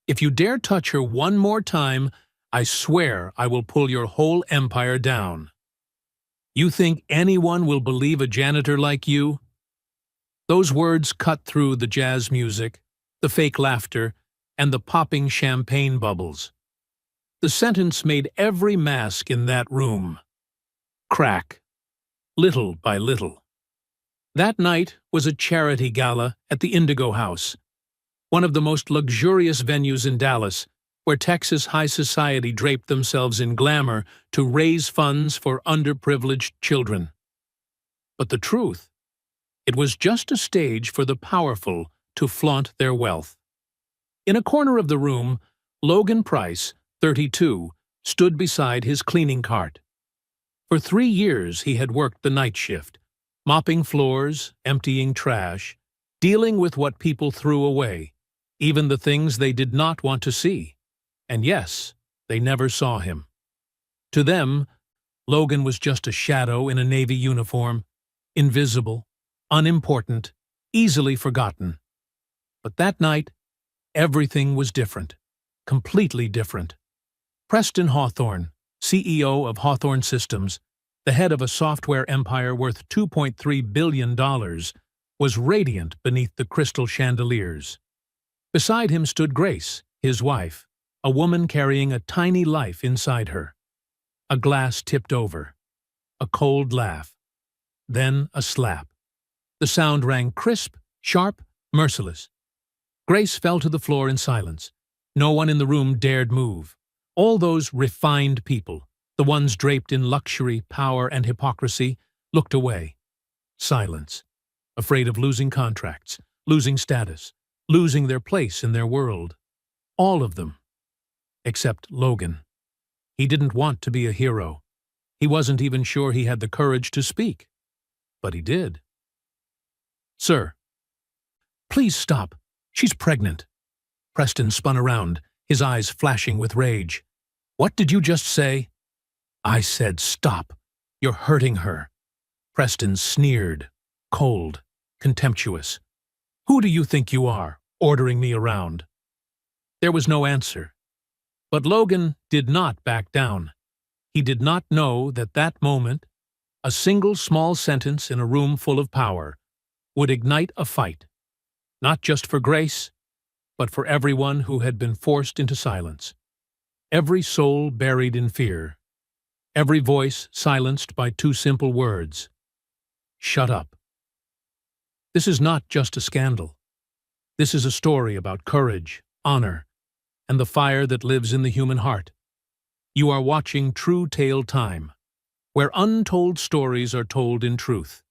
If you dare touch her one more time, I swear I will pull your whole empire down. You think anyone will believe a janitor like you? Those words cut through the jazz music, the fake laughter, and the popping champagne bubbles. The sentence made every mask in that room crack, little by little. That night was a charity gala at the Indigo House, one of the most luxurious venues in Dallas, where Texas high society draped themselves in glamour to raise funds for underprivileged children. But the truth, it was just a stage for the powerful to flaunt their wealth. In a corner of the room, Logan Price, 32, stood beside his cleaning cart. For 3 years he had worked the night shift, mopping floors, emptying trash, dealing with what people threw away, even the things they did not want to see. And yes, they never saw him. To them, Logan was just a shadow in a Navy uniform, invisible, unimportant, easily forgotten. But that night, everything was different, completely different. Preston Hawthorne, CEO of Hawthorne Systems, the head of a software empire worth $2.3 billion, was radiant beneath the crystal chandeliers. Beside him stood Grace, his wife, a woman carrying a tiny life inside her. A glass tipped over. A cold laugh. Then a slap. The sound rang crisp, sharp, merciless. Grace fell to the floor in silence. No one in the room dared move. All those refined people, the ones draped in luxury, power, and hypocrisy, looked away. Silence. Afraid of losing contracts, losing status, losing their place in their world. All of them. Except Logan. He didn't want to be a hero. He wasn't even sure he had the courage to speak. But he did. "Sir." "Please stop. She's pregnant." Preston spun around, his eyes flashing with rage. "What did you just say?" "I said stop. You're hurting her." Preston sneered, cold, contemptuous. "Who do you think you are, ordering me around?" There was no answer. But Logan did not back down. He did not know that that moment, a single small sentence in a room full of power, would ignite a fight, not just for Grace, but for everyone who had been forced into silence. Every soul buried in fear. Every voice silenced by 2 simple words. Shut up. This is not just a scandal. This is a story about courage, honor, and the fire that lives in the human heart. You are watching True Tale Time, where untold stories are told in truth.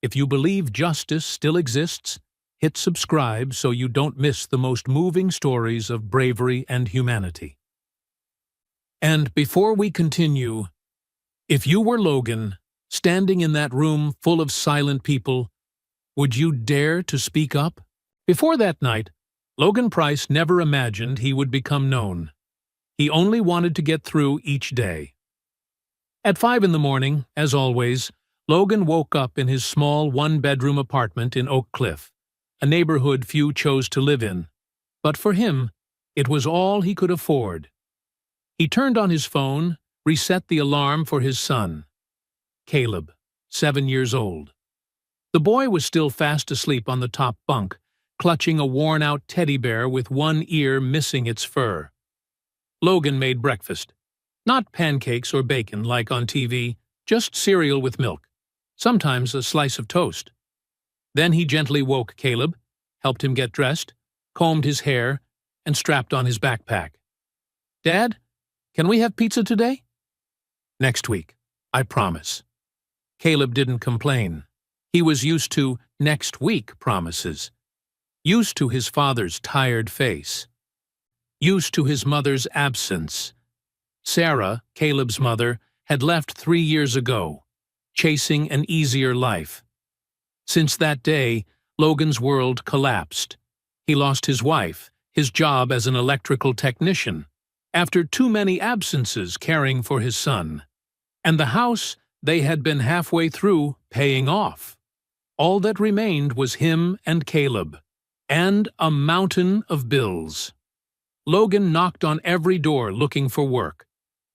If you believe justice still exists, hit subscribe so you don't miss the most moving stories of bravery and humanity. And before we continue, if you were Logan, standing in that room full of silent people, would you dare to speak up? Before that night, Logan Price never imagined he would become known. He only wanted to get through each day. At 5 in the morning, as always, Logan woke up in his small 1-bedroom apartment in Oak Cliff, a neighborhood few chose to live in. But for him, it was all he could afford. He turned on his phone, reset the alarm for his son, Caleb, 7 years old. The boy was still fast asleep on the top bunk, clutching a worn-out teddy bear with one ear missing its fur. Logan made breakfast. Not pancakes or bacon like on TV, just cereal with milk, sometimes a slice of toast. Then he gently woke Caleb, helped him get dressed, combed his hair, and strapped on his backpack. "Dad, can we have pizza today?" "Next week, I promise." Caleb didn't complain. He was used to next week promises. Used to his father's tired face. Used to his mother's absence. Sarah, Caleb's mother, had left 3 years ago, chasing an easier life. Since that day, Logan's world collapsed. He lost his wife, his job as an electrical technician, after too many absences caring for his son, and the house they had been halfway through paying off. All that remained was him and Caleb, and a mountain of bills. Logan knocked on every door looking for work,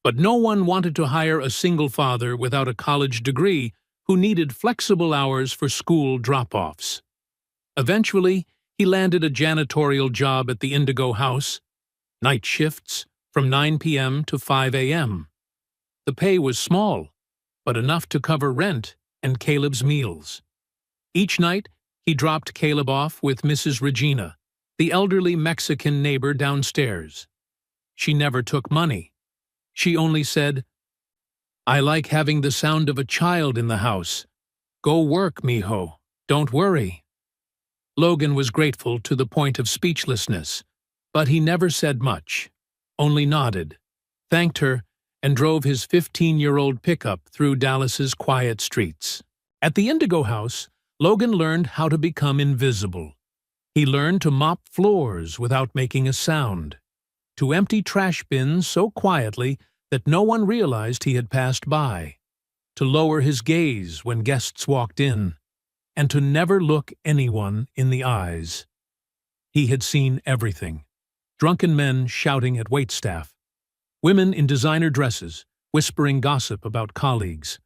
but no one wanted to hire a single father without a college degree who needed flexible hours for school drop-offs. Eventually, he landed a janitorial job at the Indigo House, night shifts from 9 p.m. to 5 a.m. The pay was small, but enough to cover rent and Caleb's meals. Each night, he dropped Caleb off with Mrs. Regina, the elderly Mexican neighbor downstairs. She never took money. She only said, "I like having the sound of a child in the house. Go work, mijo. Don't worry." Logan was grateful to the point of speechlessness, but he never said much, only nodded, thanked her, and drove his 15-year-old pickup through Dallas's quiet streets. At the Indigo House, Logan learned how to become invisible. He learned to mop floors without making a sound, to empty trash bins so quietly that no one realized he had passed by, to lower his gaze when guests walked in, and to never look anyone in the eyes. He had seen everything: drunken men shouting at waitstaff, women in designer dresses whispering gossip about colleagues,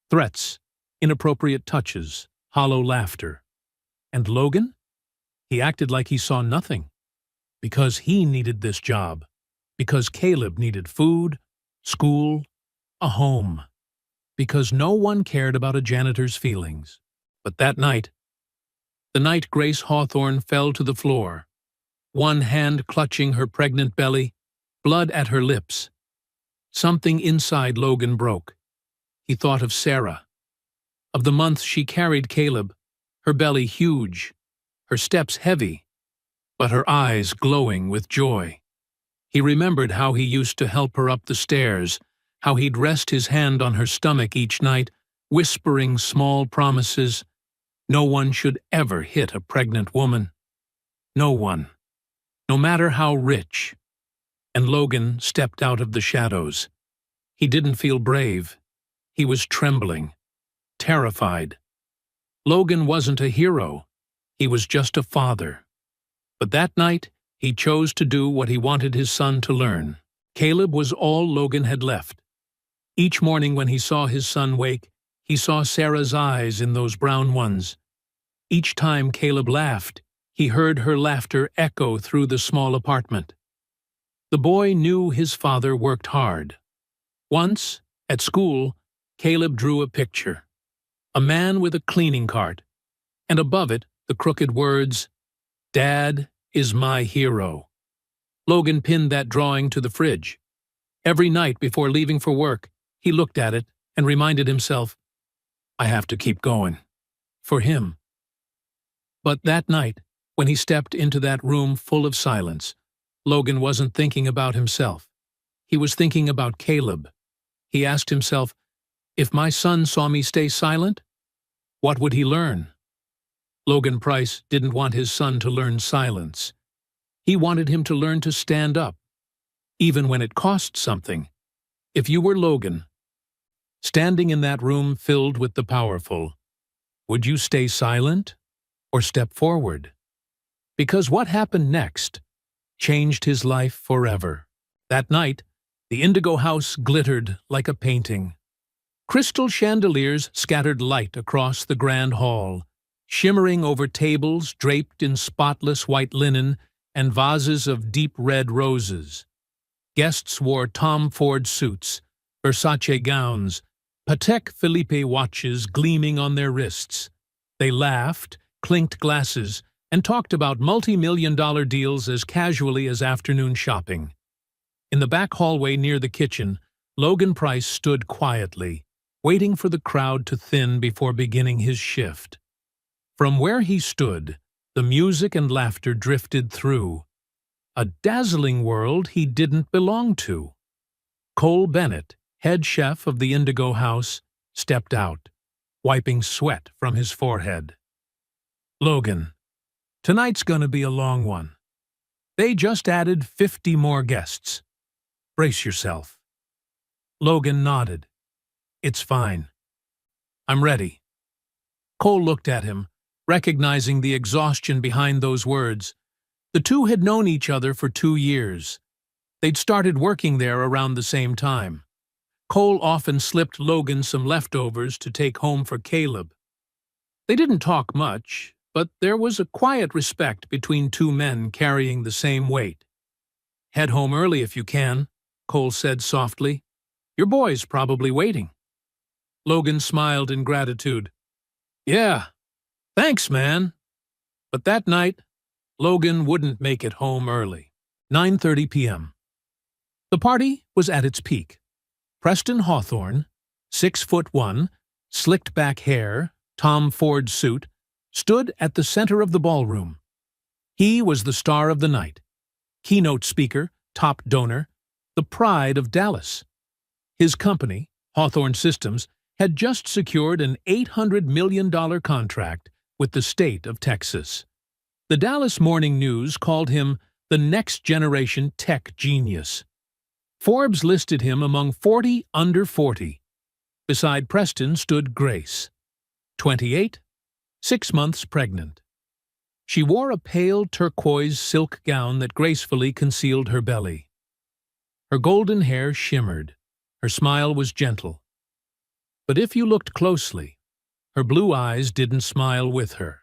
threats, inappropriate touches, hollow laughter. And Logan? He acted like he saw nothing, because he needed this job, because Caleb needed food, school, a home, because no one cared about a janitor's feelings. But that night, the night Grace Hawthorne fell to the floor, one hand clutching her pregnant belly, blood at her lips, something inside Logan broke. He thought of Sarah, of the months she carried Caleb, her belly huge, her steps heavy, but her eyes glowing with joy. He remembered how he used to help her up the stairs, how he'd rest his hand on her stomach each night, whispering small promises. No one should ever hit a pregnant woman. No one, no matter how rich. And Logan stepped out of the shadows. He didn't feel brave. He was trembling, terrified. Logan wasn't a hero. He was just a father. But that night, he chose to do what he wanted his son to learn. Caleb was all Logan had left. Each morning when he saw his son wake, he saw Sarah's eyes in those brown ones. Each time Caleb laughed, he heard her laughter echo through the small apartment. The boy knew his father worked hard. Once, at school, Caleb drew a picture: a man with a cleaning cart, and above it the crooked words, "Dad is my hero." Logan pinned that drawing to the fridge. Every night before leaving for work, he looked at it and reminded himself, "I have to keep going. For him." But that night, when he stepped into that room full of silence, Logan wasn't thinking about himself. He was thinking about Caleb. He asked himself, if my son saw me stay silent, what would he learn? Logan Price didn't want his son to learn silence. He wanted him to learn to stand up, even when it cost something. If you were Logan, standing in that room filled with the powerful, would you stay silent or step forward? Because what happened next changed his life forever. That night, the Indigo House glittered like a painting. Crystal chandeliers scattered light across the grand hall, shimmering over tables draped in spotless white linen and vases of deep red roses. Guests wore Tom Ford suits, Versace gowns, Patek Philippe watches gleaming on their wrists. They laughed, clinked glasses, and talked about multi-million-dollar deals as casually as afternoon shopping. In the back hallway near the kitchen, Logan Price stood quietly, waiting for the crowd to thin before beginning his shift. From where he stood, the music and laughter drifted through. A dazzling world he didn't belong to. Cole Bennett, head chef of the Indigo House, stepped out, wiping sweat from his forehead. "Logan, tonight's gonna be a long one. They just added 50 more guests. Brace yourself." Logan nodded. "It's fine. I'm ready." Cole looked at him, recognizing the exhaustion behind those words. The two had known each other for 2 years. They'd started working there around the same time. Cole often slipped Logan some leftovers to take home for Caleb. They didn't talk much, but there was a quiet respect between two men carrying the same weight. "Head home early if you can," Cole said softly. "Your boy's probably waiting." Logan smiled in gratitude. "Yeah, thanks, man." But that night, Logan wouldn't make it home early. 9:30 p.m. The party was at its peak. Preston Hawthorne, 6'1", slicked back hair, Tom Ford suit, stood at the center of the ballroom. He was the star of the night, keynote speaker, top donor, the pride of Dallas. His company, Hawthorne Systems, had just secured an $800 million contract with the state of Texas. The Dallas Morning News called him the next-generation tech genius. Forbes listed him among 40 under 40. Beside Preston stood Grace, 28, 6 months pregnant. She wore a pale turquoise silk gown that gracefully concealed her belly. Her golden hair shimmered. Her smile was gentle. But if you looked closely, her blue eyes didn't smile with her.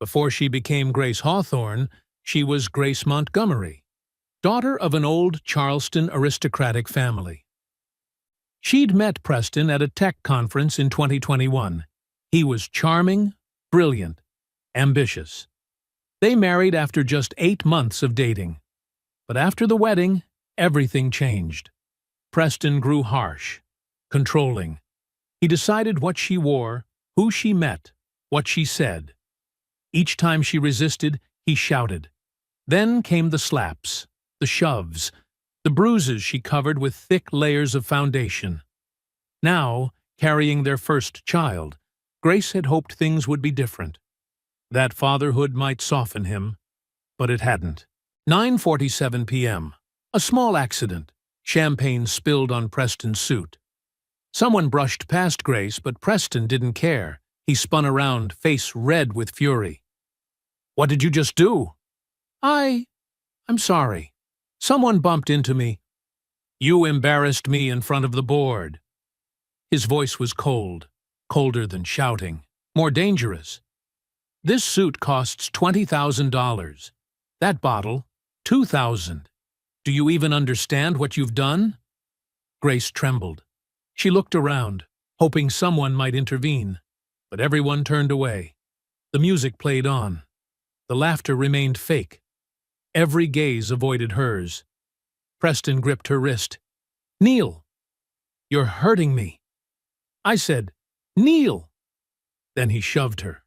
Before she became Grace Hawthorne, she was Grace Montgomery, daughter of an old Charleston aristocratic family. She'd met Preston at a tech conference in 2021. He was charming, brilliant, ambitious. They married after just 8 months of dating. But after the wedding, everything changed. Preston grew harsh, controlling. He decided what she wore, who she met, what she said. Each time she resisted, he shouted. Then came the slaps, the shoves, the bruises she covered with thick layers of foundation. Now, carrying their first child, Grace had hoped things would be different. That fatherhood might soften him, but it hadn't. 9:47 p.m. A small accident. Champagne spilled on Preston's suit. Someone brushed past Grace, but Preston didn't care. He spun around, face red with fury. "What did you just do?" I'm sorry. Someone bumped into me." "You embarrassed me in front of the board." His voice was cold, colder than shouting, more dangerous. "This suit costs $20,000. That bottle, $2,000. Do you even understand what you've done?" Grace trembled. She looked around, hoping someone might intervene, but everyone turned away. The music played on. The laughter remained fake. Every gaze avoided hers. Preston gripped her wrist. "Kneel! You're hurting me." I said, "Kneel!" Then he shoved her.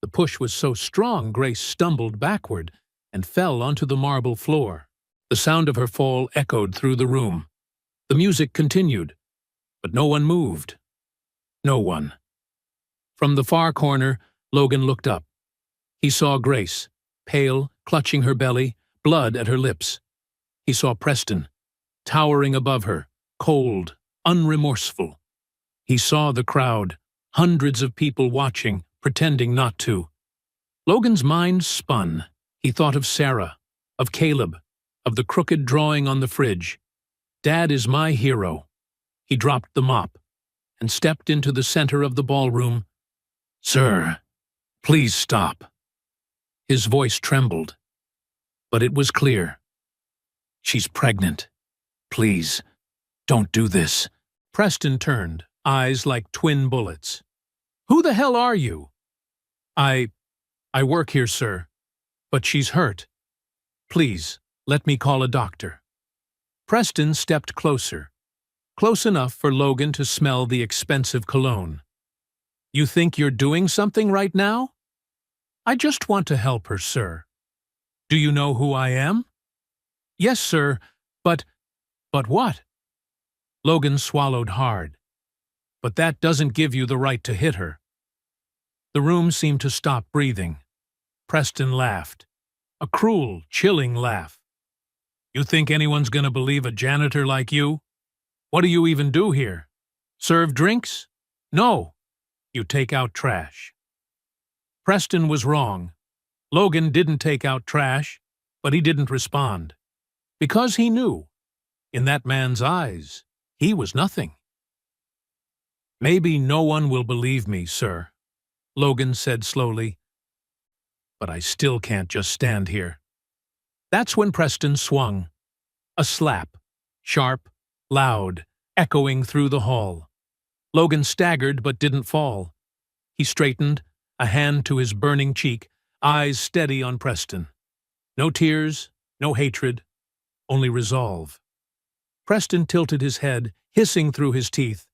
The push was so strong Grace stumbled backward and fell onto the marble floor. The sound of her fall echoed through the room. The music continued, but no one moved. No one. From the far corner, Logan looked up. He saw Grace, pale, clutching her belly, blood at her lips. He saw Preston, towering above her, cold, unremorseful. He saw the crowd, hundreds of people watching, pretending not to. Logan's mind spun. He thought of Sarah, of Caleb, of the crooked drawing on the fridge. "Dad is my hero." He dropped the mop and stepped into the center of the ballroom. "Sir, please stop." His voice trembled, but it was clear. "She's pregnant. Please, don't do this." Preston turned, eyes like twin bullets. "Who the hell are you?" I work here, sir, but she's hurt. Please, let me call a doctor." Preston stepped closer, close enough for Logan to smell the expensive cologne. "You think you're doing something right now?" "I just want to help her, sir." "Do you know who I am?" "Yes, sir, but what?" Logan swallowed hard. "But that doesn't give you the right to hit her." The room seemed to stop breathing. Preston laughed. A cruel, chilling laugh. "You think anyone's gonna believe a janitor like you? What do you even do here? Serve drinks? No. You take out trash." Preston was wrong. Logan didn't take out trash, but he didn't respond. Because he knew, in that man's eyes, he was nothing. "Maybe no one will believe me, sir," Logan said slowly, "but I still can't just stand here." That's when Preston swung. A slap, sharp, loud, echoing through the hall. Logan staggered but didn't fall. He straightened, a hand to his burning cheek, eyes steady on Preston. No tears, no hatred, only resolve. Preston tilted his head, hissing through his teeth.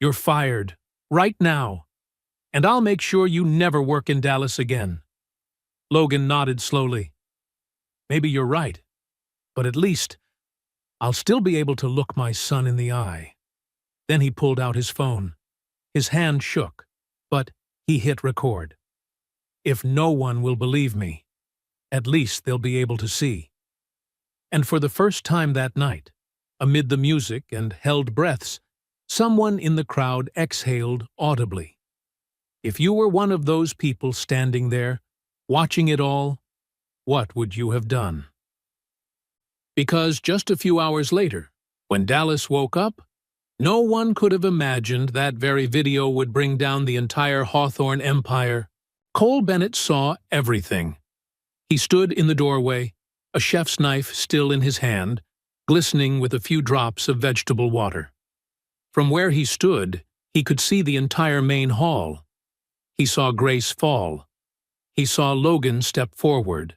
"You're fired, right now, and I'll make sure you never work in Dallas again." Logan nodded slowly. "Maybe you're right, but at least I'll still be able to look my son in the eye." Then he pulled out his phone. His hand shook, but he hit record. "If no one will believe me, at least they'll be able to see." And for the first time that night, amid the music and held breaths, someone in the crowd exhaled audibly. If you were one of those people standing there, watching it all, what would you have done? Because just a few hours later, when Dallas woke up, no one could have imagined that very video would bring down the entire Hawthorne empire. Cole Bennett saw everything. He stood in the doorway, a chef's knife still in his hand, glistening with a few drops of vegetable water. From where he stood, he could see the entire main hall. He saw Grace fall. He saw Logan step forward.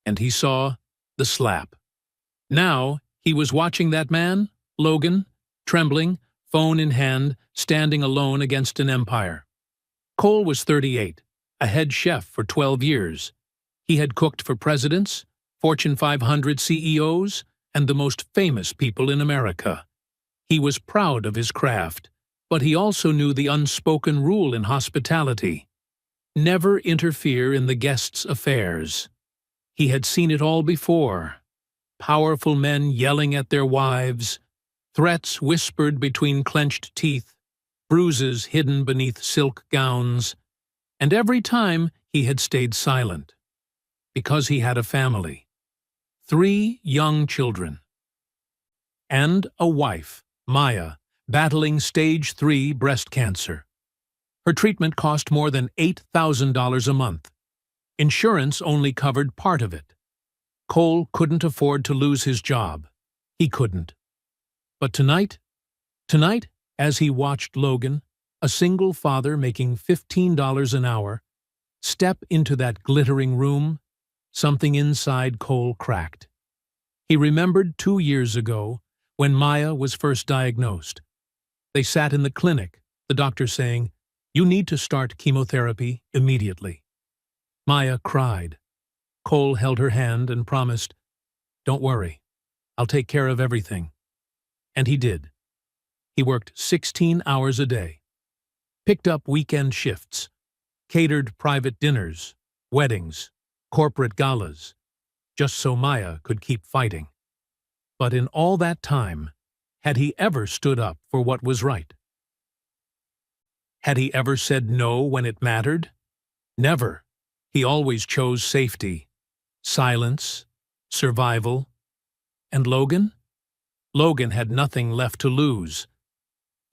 And he saw the slap. Now, he was watching that man, Logan, trembling, phone in hand, standing alone against an empire. Cole was 38, a head chef for 12 years. He had cooked for presidents, Fortune 500 CEOs, and the most famous people in America. He was proud of his craft, but he also knew the unspoken rule in hospitality: never interfere in the guests' affairs. He had seen it all before: powerful men yelling at their wives, threats whispered between clenched teeth, bruises hidden beneath silk gowns, and every time he had stayed silent. Because he had a family. 3 young children. And a wife, Maya, battling stage 3 breast cancer. Her treatment cost more than $8,000 a month. Insurance only covered part of it. Cole couldn't afford to lose his job. He couldn't. But tonight, as he watched Logan, a single father making $15 an hour, step into that glittering room, something inside Cole cracked. He remembered 2 years ago, when Maya was first diagnosed. They sat in the clinic, the doctor saying, "You need to start chemotherapy immediately." Maya cried. Cole held her hand and promised, "Don't worry, I'll take care of everything." And he did. He worked 16 hours a day, picked up weekend shifts, catered private dinners, weddings, corporate galas, just so Maya could keep fighting. But in all that time, had he ever stood up for what was right? Had he ever said no when it mattered? Never. He always chose safety, silence, survival. And Logan? Logan had nothing left to lose.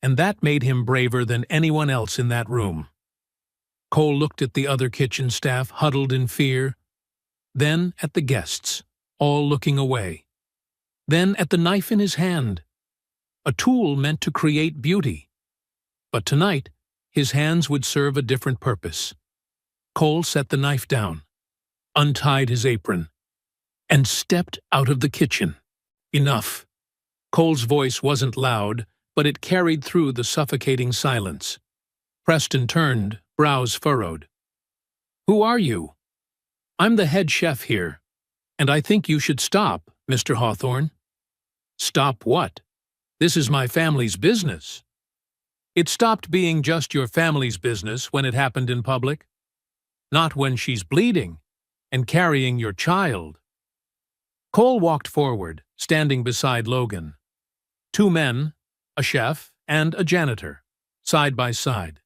And that made him braver than anyone else in that room. Cole looked at the other kitchen staff huddled in fear, then at the guests, all looking away, then at the knife in his hand, a tool meant to create beauty. But tonight, his hands would serve a different purpose. Cole set the knife down, untied his apron, and stepped out of the kitchen. Enough. Cole's voice wasn't loud, but it carried through the suffocating silence. Preston turned, brows furrowed. "Who are you?" "I'm the head chef here, and I think you should stop, Mr. Hawthorne." "Stop what? This is my family's business." "It stopped being just your family's business when it happened in public. Not when she's bleeding and carrying your child." Cole walked forward, standing beside Logan. 2 men, a chef and a janitor, side by side.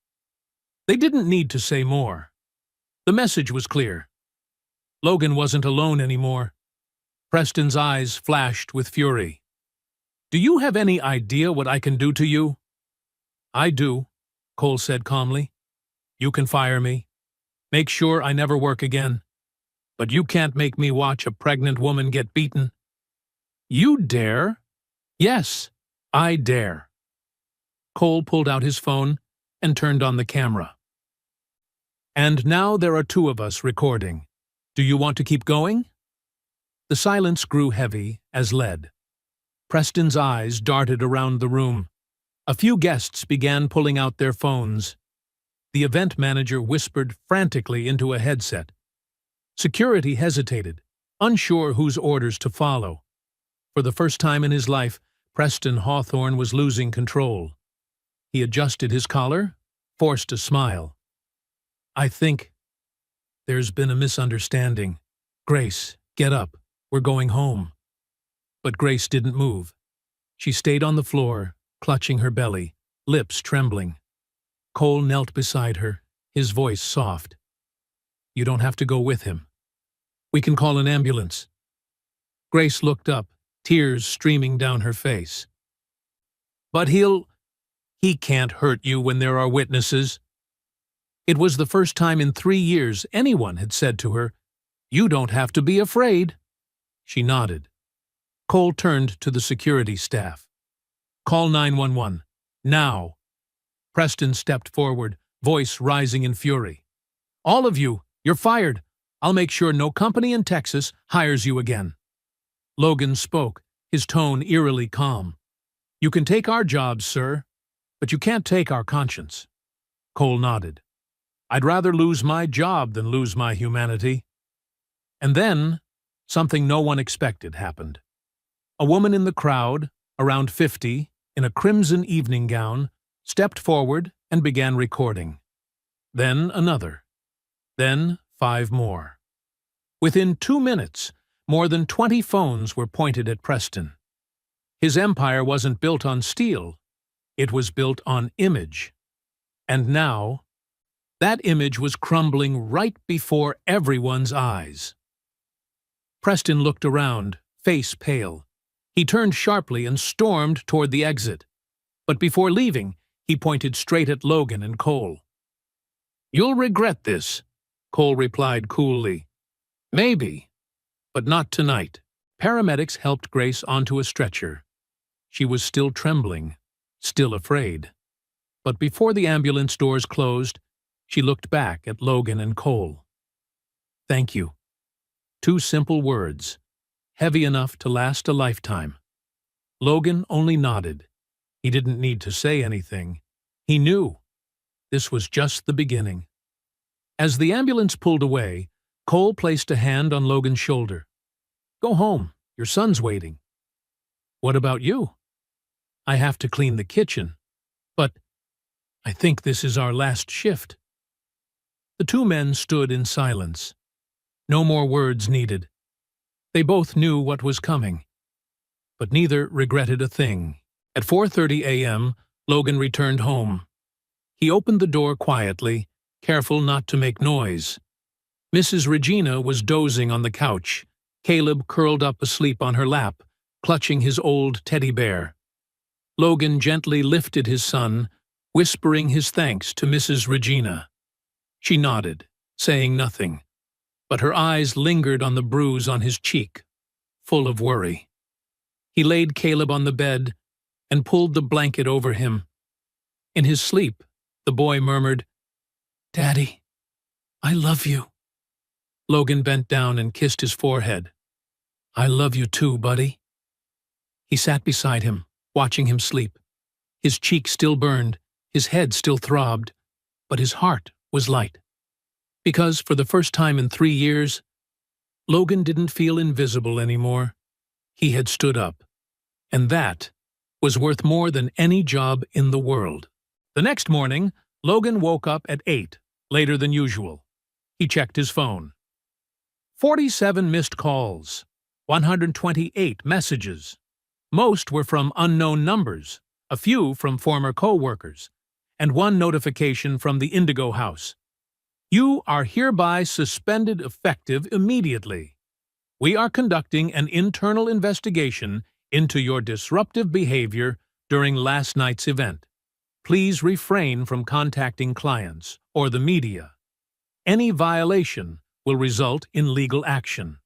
They didn't need to say more. The message was clear. Logan wasn't alone anymore. Preston's eyes flashed with fury. "Do you have any idea what I can do to you?" "I do," Cole said calmly. "You can fire me. Make sure I never work again. But you can't make me watch a pregnant woman get beaten." "You dare?" "Yes, I dare." Cole pulled out his phone and turned on the camera. "And now there are two of us recording. Do you want to keep going?" The silence grew heavy as lead. Preston's eyes darted around the room. A few guests began pulling out their phones. The event manager whispered frantically into a headset. Security hesitated, unsure whose orders to follow. For the first time in his life, Preston Hawthorne was losing control. He adjusted his collar, forced a smile. "I think there's been a misunderstanding. Grace, get up. We're going home." But Grace didn't move. She stayed on the floor, clutching her belly, lips trembling. Cole knelt beside her, his voice soft. "You don't have to go with him. We can call an ambulance." Grace looked up, tears streaming down her face. "But he can't hurt you when there are witnesses." It was the first time in 3 years anyone had said to her, "You don't have to be afraid." She nodded. Cole turned to the security staff. "Call 911. Now." Preston stepped forward, voice rising in fury. "All of you, you're fired. I'll make sure no company in Texas hires you again." Logan spoke, his tone eerily calm. "You can take our jobs, sir, but you can't take our conscience." Cole nodded. "I'd rather lose my job than lose my humanity." And then, something no one expected happened. A woman in the crowd, around 50, in a crimson evening gown, stepped forward and began recording. Then another. Then 5 more. Within 2 minutes, more than 20 phones were pointed at Preston. His empire wasn't built on steel. It was built on image. And now, that image was crumbling right before everyone's eyes. Preston looked around, face pale. He turned sharply and stormed toward the exit. But before leaving, he pointed straight at Logan and Cole. "You'll regret this," Cole replied coolly. "Maybe, but not tonight." Paramedics helped Grace onto a stretcher. She was still trembling, still afraid. But before the ambulance doors closed, she looked back at Logan and Cole. "Thank you." 2 simple words, heavy enough to last a lifetime. Logan only nodded. He didn't need to say anything. He knew. This was just the beginning. As the ambulance pulled away, Cole placed a hand on Logan's shoulder. "Go home. Your son's waiting." "What about you?" "I have to clean the kitchen. But I think this is our last shift." The 2 men stood in silence. No more words needed. They both knew what was coming. But neither regretted a thing. At 4:30 a.m., Logan returned home. He opened the door quietly, careful not to make noise. Mrs. Regina was dozing on the couch, Caleb curled up asleep on her lap, clutching his old teddy bear. Logan gently lifted his son, whispering his thanks to Mrs. Regina. She nodded, saying nothing, but her eyes lingered on the bruise on his cheek, full of worry. He laid Caleb on the bed and pulled the blanket over him. In his sleep, the boy murmured, "Daddy, I love you." Logan bent down and kissed his forehead. "I love you too, buddy." He sat beside him, watching him sleep. His cheek still burned, his head still throbbed, but his heart was light. Because for the first time in 3 years, Logan didn't feel invisible anymore. He had stood up, and that was worth more than any job in the world. The next morning, Logan woke up at 8, later than usual. He checked his phone. 47 missed calls, 128 messages. Most were from unknown numbers, a few from former co-workers, and 1 notification from the Indigo House. You are hereby suspended effective immediately. We are conducting an internal investigation into your disruptive behavior during last night's event. Please refrain from contacting clients or the media. Any violation will result in legal action.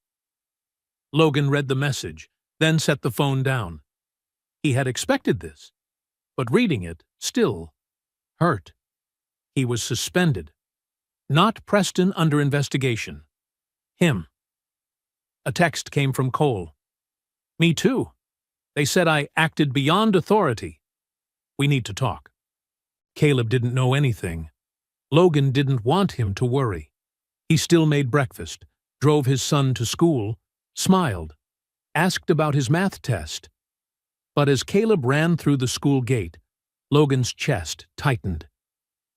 Logan read the message, then set the phone down. He had expected this, but reading it still hurt. He was suspended. Not Preston under investigation. Him. A text came from Cole. Me too. They said I acted beyond authority. We need to talk. Caleb didn't know anything. Logan didn't want him to worry. He still made breakfast, drove his son to school, smiled, asked about his math test. But as Caleb ran through the school gate, Logan's chest tightened.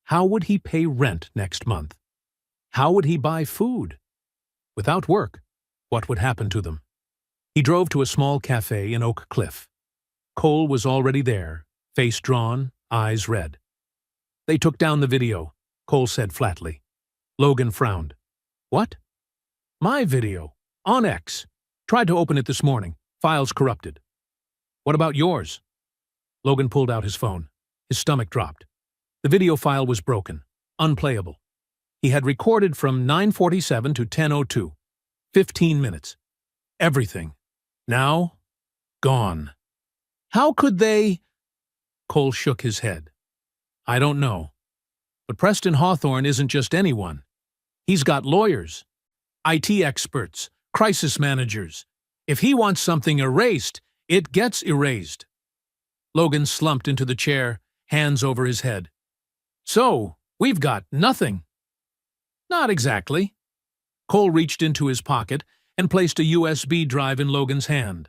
How would he pay rent next month? How would he buy food? Without work, what would happen to them? He drove to a small cafe in Oak Cliff. Cole was already there, face drawn, eyes red. They took down the video, Cole said flatly. Logan frowned. What? My video. On X. Tried to open it this morning. Files corrupted. What about yours? Logan pulled out his phone. His stomach dropped. The video file was broken, unplayable. He had recorded from 9:47 to 10:02. 15 minutes. Everything. Now, gone. How could they? Cole shook his head. I don't know. But Preston Hawthorne isn't just anyone. He's got lawyers, IT experts, crisis managers. If he wants something erased, it gets erased. Logan slumped into the chair, hands over his head. So, we've got nothing. Not exactly. Cole reached into his pocket and placed a USB drive in Logan's hand.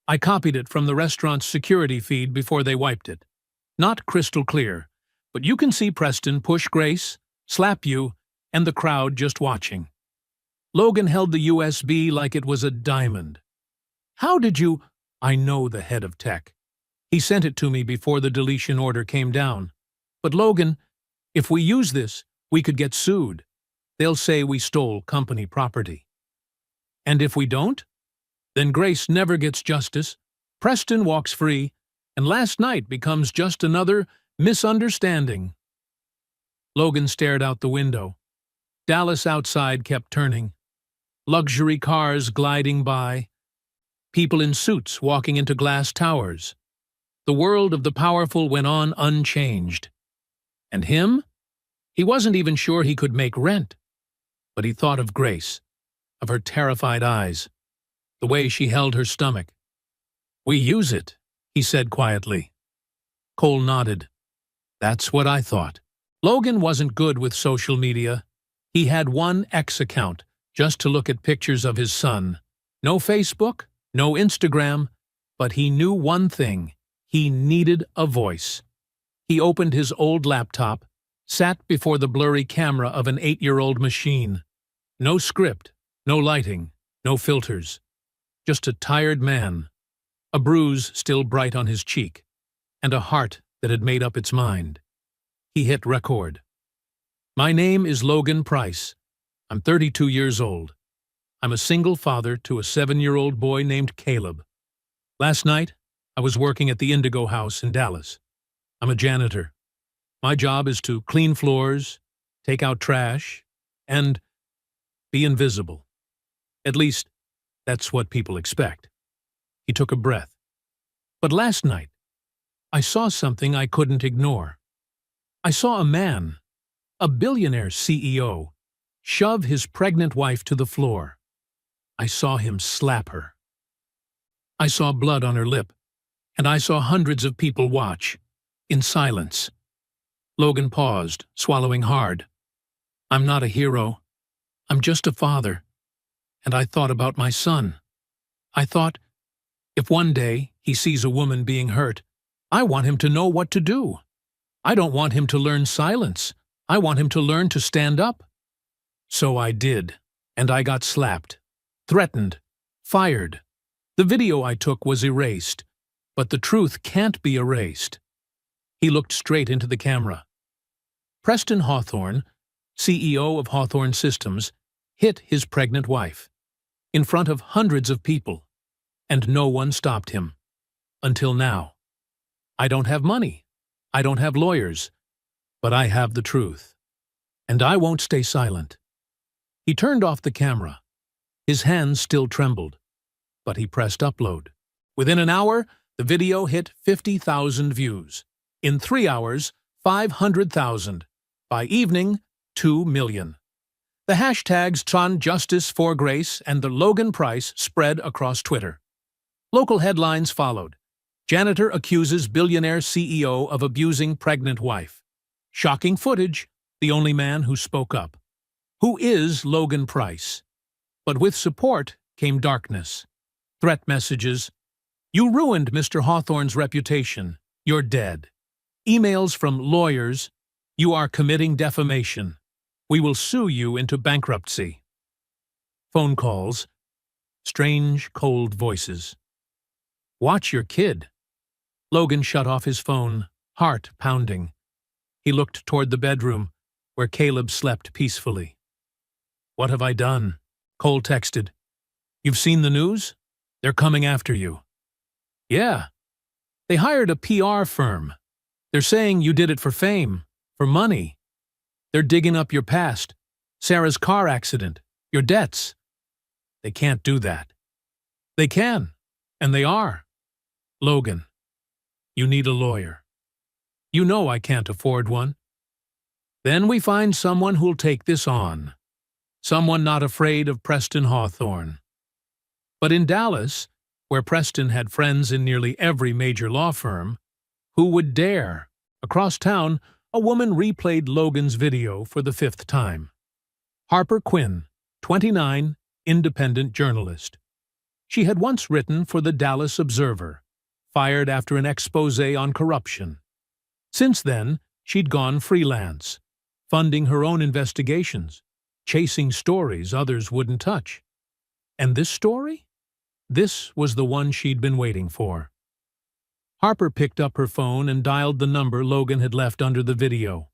I copied it from the restaurant's security feed before they wiped it. Not crystal clear, but you can see Preston push Grace, slap you, and the crowd just watching. Logan held the USB like it was a diamond. How did you? I know the head of tech. He sent it to me before the deletion order came down. But Logan, if we use this, we could get sued. They'll say we stole company property. And if we don't? Then Grace never gets justice, Preston walks free, and last night becomes just another misunderstanding. Logan stared out the window. Dallas outside kept turning. Luxury cars gliding by. People in suits walking into glass towers. The world of the powerful went on unchanged. And him? He wasn't even sure he could make rent. But he thought of Grace, of her terrified eyes, the way she held her stomach. We use it, he said quietly. Cole nodded. That's what I thought. Logan wasn't good with social media. He had one X account, just to look at pictures of his son. No Facebook, no Instagram, but he knew one thing. He needed a voice. He opened his old laptop, sat before the blurry camera of an 8-year-old machine. No script, no lighting, no filters. Just a tired man, a bruise still bright on his cheek, and a heart that had made up its mind. He hit record. My name is Logan Price. I'm 32 years old. I'm a single father to a 7-year-old boy named Caleb. Last night, I was working at the Indigo House in Dallas. I'm a janitor. My job is to clean floors, take out trash, and be invisible. At least, that's what people expect. He took a breath. But last night, I saw something I couldn't ignore. I saw a man, a billionaire CEO, shove his pregnant wife to the floor. I saw him slap her. I saw blood on her lip, and I saw hundreds of people watch, in silence. Logan paused, swallowing hard. I'm not a hero. I'm just a father. And I thought about my son. I thought, if one day he sees a woman being hurt, I want him to know what to do. I don't want him to learn silence. I want him to learn to stand up. So I did, and I got slapped, threatened, fired. The video I took was erased, but the truth can't be erased. He looked straight into the camera. Preston Hawthorne, CEO of Hawthorne Systems, hit his pregnant wife in front of hundreds of people, and no one stopped him. Until now. I don't have money. I don't have lawyers. But I have the truth. And I won't stay silent. He turned off the camera. His hands still trembled. But he pressed upload. Within an hour, the video hit 50,000 views. In 3 hours, 500,000. By evening, 2 million. The hashtags #JusticeForGrace and the Logan Price spread across Twitter. Local headlines followed. Janitor accuses billionaire CEO of abusing pregnant wife. Shocking footage, the only man who spoke up. Who is Logan Price? But with support came darkness. Threat messages. You ruined Mr. Hawthorne's reputation. You're dead. Emails from lawyers. You are committing defamation. We will sue you into bankruptcy. Phone calls. Strange, cold voices. Watch your kid. Logan shut off his phone, heart pounding. He looked toward the bedroom, where Caleb slept peacefully. What have I done? Cole texted. You've seen the news? They're coming after you. Yeah. They hired a PR firm. They're saying you did it for fame, for money. They're digging up your past, Sarah's car accident, your debts. They can't do that. They can, and they are. Logan, you need a lawyer. You know I can't afford one. Then we find someone who'll take this on. Someone not afraid of Preston Hawthorne. But in Dallas, where Preston had friends in nearly every major law firm, who would dare? Across town, a woman replayed Logan's video for the 5th time. Harper Quinn, 29, independent journalist. She had once written for the Dallas Observer, fired after an exposé on corruption. Since then, she'd gone freelance, funding her own investigations, chasing stories others wouldn't touch. And this story? This was the one she'd been waiting for. Harper picked up her phone and dialed the number Logan had left under the video.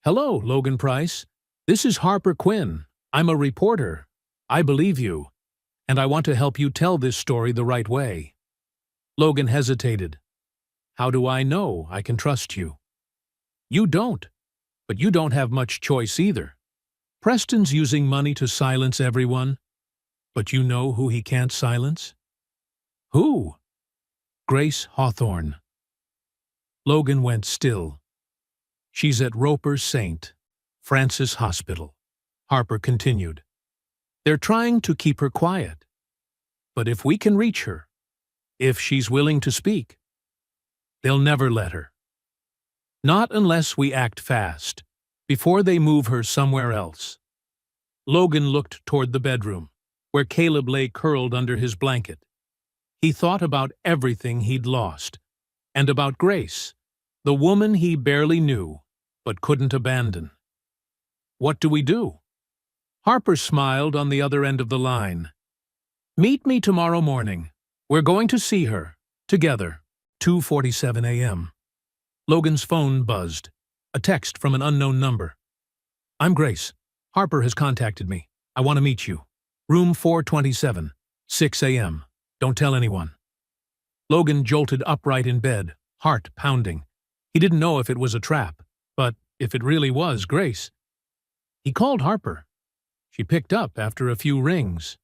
Hello, Logan Price. This is Harper Quinn. I'm a reporter. I believe you, and I want to help you tell this story the right way. Logan hesitated. How do I know I can trust you? You don't, but you don't have much choice either. Preston's using money to silence everyone, but you know who he can't silence? Who? Grace Hawthorne. Logan went still. She's at Roper St. Francis Hospital. Harper continued. They're trying to keep her quiet. But if we can reach her, if she's willing to speak, they'll never let her. Not unless we act fast, before they move her somewhere else. Logan looked toward the bedroom, where Caleb lay curled under his blanket. He thought about everything he'd lost, and about Grace, the woman he barely knew, but couldn't abandon. What do we do? Harper smiled on the other end of the line. Meet me tomorrow morning. We're going to see her, together, 2:47 a.m. Logan's phone buzzed. A text from an unknown number. I'm Grace. Harper has contacted me. I want to meet you. Room 427, 6 a.m. Don't tell anyone. Logan jolted upright in bed, heart pounding. He didn't know if it was a trap, but if it really was Grace. He called Harper. She picked up after a few rings.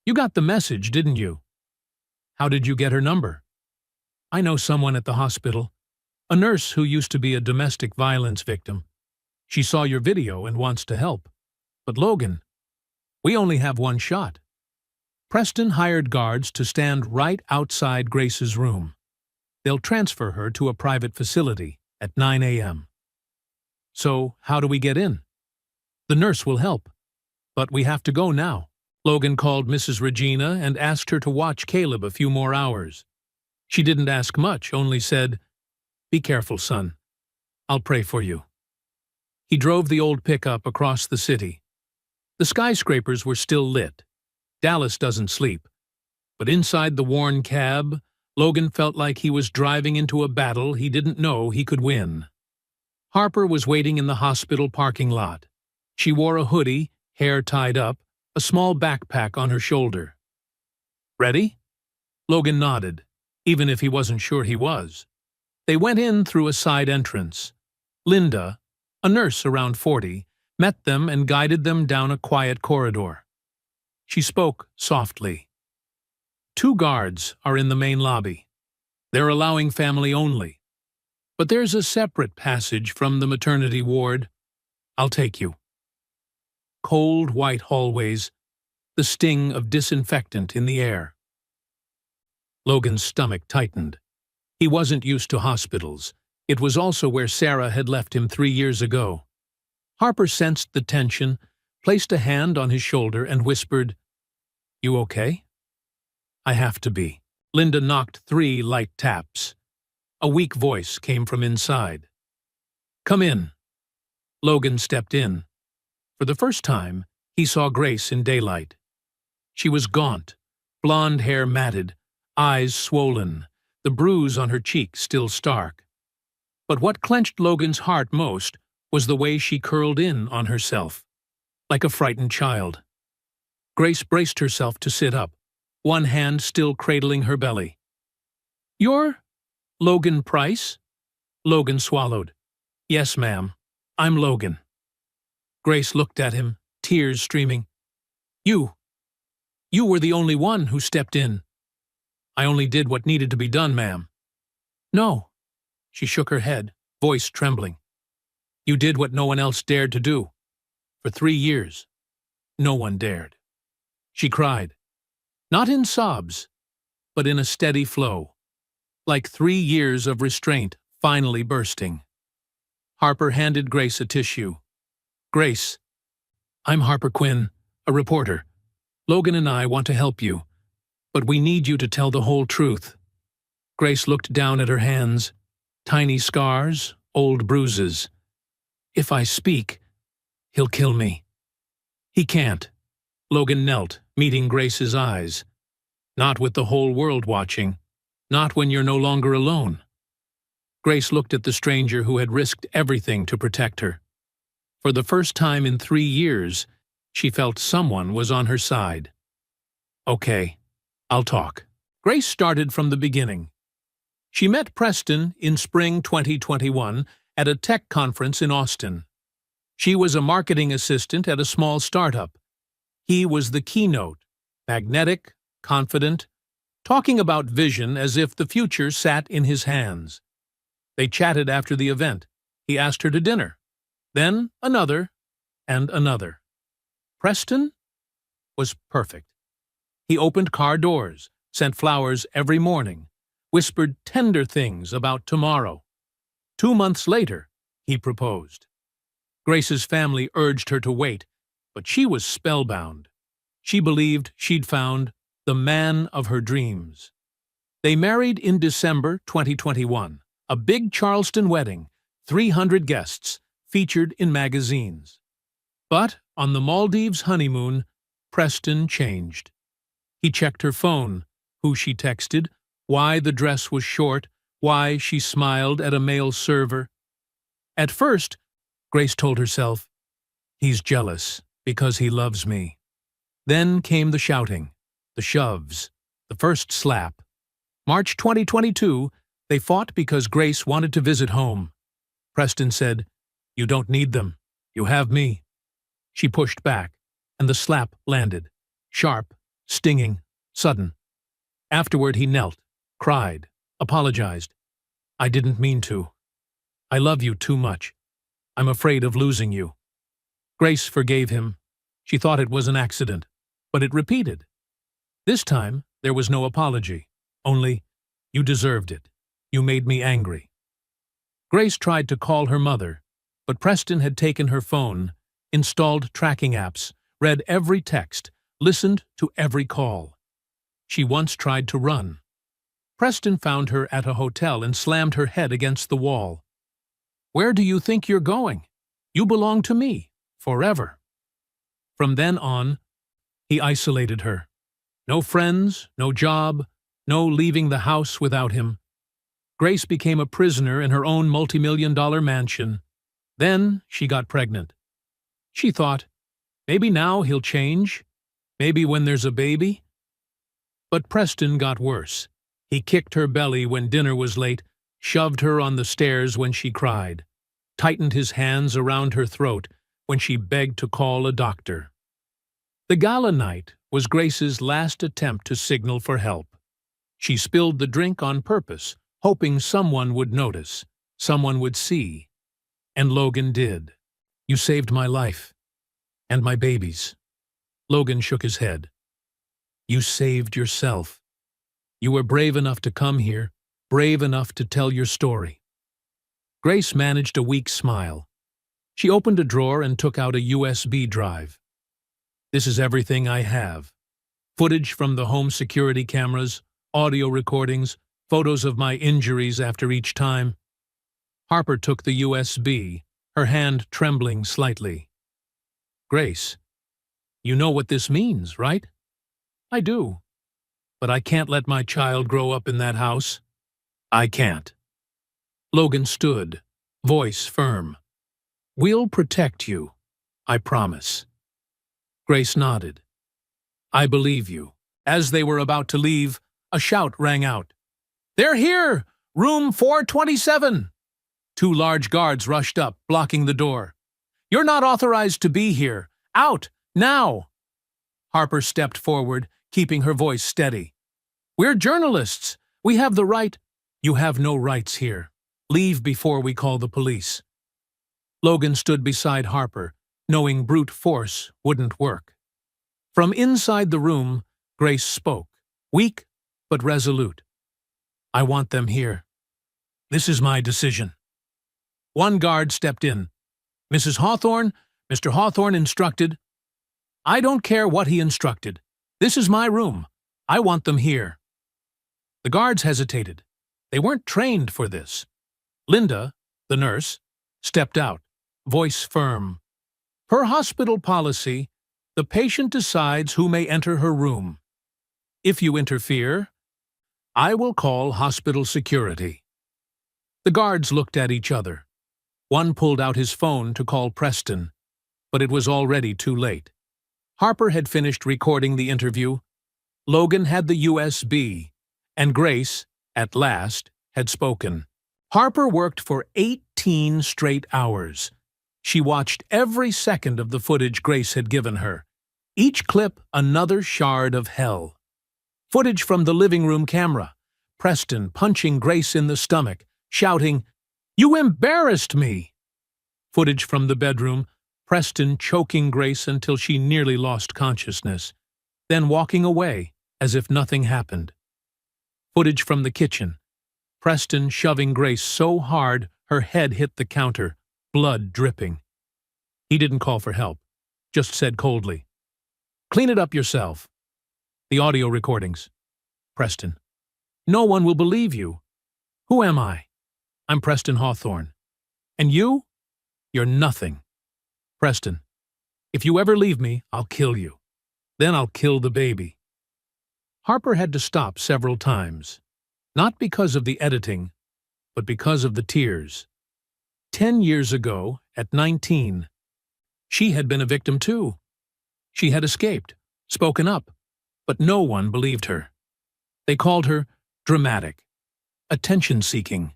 You got the message, didn't you? How did you get her number? I know someone at the hospital, a nurse who used to be a domestic violence victim. She saw your video and wants to help. But Logan, we only have one shot. Preston hired guards to stand right outside Grace's room. They'll transfer her to a private facility at 9 a.m. So, how do we get in? The nurse will help. But we have to go now. Logan called Mrs. Regina and asked her to watch Caleb a few more hours. She didn't ask much, only said, Be careful, son. I'll pray for you. He drove the old pickup across the city. The skyscrapers were still lit. Dallas doesn't sleep. But inside the worn cab, Logan felt like he was driving into a battle he didn't know he could win. Harper was waiting in the hospital parking lot. She wore a hoodie, hair tied up, a small backpack on her shoulder. "Ready?" Logan nodded, even if he wasn't sure he was. They went in through a side entrance. Linda, a nurse around 40, met them and guided them down a quiet corridor. She spoke softly. "Two guards are in the main lobby. They're allowing family only. But there's a separate passage from the maternity ward. I'll take you." Cold white hallways, the sting of disinfectant in the air. Logan's stomach tightened. He wasn't used to hospitals. It was also where Sarah had left him 3 years ago. Harper sensed the tension, placed a hand on his shoulder, and whispered, "You okay?" "I have to be." Linda knocked 3 light taps. A weak voice came from inside. "Come in." Logan stepped in. For the first time, he saw Grace in daylight. She was gaunt, blonde hair matted, eyes swollen, the bruise on her cheek still stark. But what clenched Logan's heart most was the way she curled in on herself, like a frightened child. Grace braced herself to sit up, one hand still cradling her belly. "You're Logan Price?" Logan swallowed. "Yes, ma'am. I'm Logan." Grace looked at him, tears streaming. You were the only one who stepped in." "I only did what needed to be done, ma'am." "No." She shook her head, voice trembling. "You did what no one else dared to do. For 3 years, no one dared." She cried, not in sobs, but in a steady flow, like 3 years of restraint finally bursting. Harper handed Grace a tissue. "Grace, I'm Harper Quinn, a reporter. Logan and I want to help you, but we need you to tell the whole truth." Grace looked down at her hands, tiny scars, old bruises. "If I speak, he'll kill me." "He can't." Logan knelt, meeting Grace's eyes. "Not with the whole world watching. Not when you're no longer alone." Grace looked at the stranger who had risked everything to protect her. For the first time in 3 years, she felt someone was on her side. "Okay, I'll talk." Grace started from the beginning. She met Preston in spring 2021 at a tech conference in Austin. She was a marketing assistant at a small startup. He was the keynote, magnetic, confident, talking about vision as if the future sat in his hands. They chatted after the event. He asked her to dinner. Then another, and another. Preston was perfect. He opened car doors, sent flowers every morning, whispered tender things about tomorrow. 2 months later, he proposed. Grace's family urged her to wait, but she was spellbound. She believed she'd found the man of her dreams. They married in December 2021, a big Charleston wedding, 300 guests, featured in magazines. But on the Maldives honeymoon, Preston changed. He checked her phone, who she texted, why the dress was short, why she smiled at a male server. At first, Grace told herself, "He's jealous because he loves me." Then came the shouting, the shoves, the first slap. March 2022, they fought because Grace wanted to visit home. Preston said, "You don't need them. You have me." She pushed back, and the slap landed. Sharp, stinging, sudden. Afterward, he knelt, cried, apologized. "I didn't mean to. I love you too much. I'm afraid of losing you." Grace forgave him. She thought it was an accident, but it repeated. This time, there was no apology. Only, "You deserved it. You made me angry." Grace tried to call her mother, but Preston had taken her phone, installed tracking apps, read every text, listened to every call. She once tried to run. Preston found her at a hotel and slammed her head against the wall. "Where do you think you're going? You belong to me, forever." From then on, he isolated her. No friends, no job, no leaving the house without him. Grace became a prisoner in her own multi-million-dollar mansion. Then she got pregnant. She thought, maybe now he'll change, maybe when there's a baby. But Preston got worse. He kicked her belly when dinner was late, shoved her on the stairs when she cried, tightened his hands around her throat when she begged to call a doctor. The gala night was Grace's last attempt to signal for help. She spilled the drink on purpose, hoping someone would notice, someone would see. And Logan did. "You saved my life. And my baby's." Logan shook his head. "You saved yourself. You were brave enough to come here, brave enough to tell your story." Grace managed a weak smile. She opened a drawer and took out a USB drive. "This is everything I have. Footage from the home security cameras, audio recordings, photos of my injuries after each time." Harper took the USB, her hand trembling slightly. "Grace, you know what this means, right?" "I do. But I can't let my child grow up in that house. I can't." Logan stood, voice firm. "We'll protect you. I promise." Grace nodded. "I believe you." As they were about to leave, a shout rang out. "They're here! Room 427! Two large guards rushed up, blocking the door. "You're not authorized to be here. Out, now!" Harper stepped forward, keeping her voice steady. "We're journalists. We have the right—" "You have no rights here. Leave before we call the police." Logan stood beside Harper, knowing brute force wouldn't work. From inside the room, Grace spoke, weak but resolute. "I want them here. This is my decision." One guard stepped in. "Mrs. Hawthorne, Mr. Hawthorne instructed—" "I don't care what he instructed. This is my room. I want them here." The guards hesitated. They weren't trained for this. Linda, the nurse, stepped out, voice firm. "Per hospital policy, the patient decides who may enter her room. If you interfere, I will call hospital security." The guards looked at each other. One pulled out his phone to call Preston, but it was already too late. Harper had finished recording the interview. Logan had the USB, and Grace, at last, had spoken. Harper worked for 18 straight hours. She watched every second of the footage Grace had given her, each clip another shard of hell. Footage from the living room camera, Preston punching Grace in the stomach, shouting, "You embarrassed me!" Footage from the bedroom, Preston choking Grace until she nearly lost consciousness, then walking away as if nothing happened. Footage from the kitchen, Preston shoving Grace so hard her head hit the counter, blood dripping. He didn't call for help, just said coldly, "Clean it up yourself." The audio recordings. Preston, "No one will believe you. Who am I? I'm Preston Hawthorne. And you? You're nothing." Preston, "If you ever leave me, I'll kill you. Then I'll kill the baby." Harper had to stop several times, not because of the editing, but because of the tears. 10 years ago, at 19, she had been a victim too. She had escaped, spoken up, but no one believed her. They called her dramatic, attention-seeking.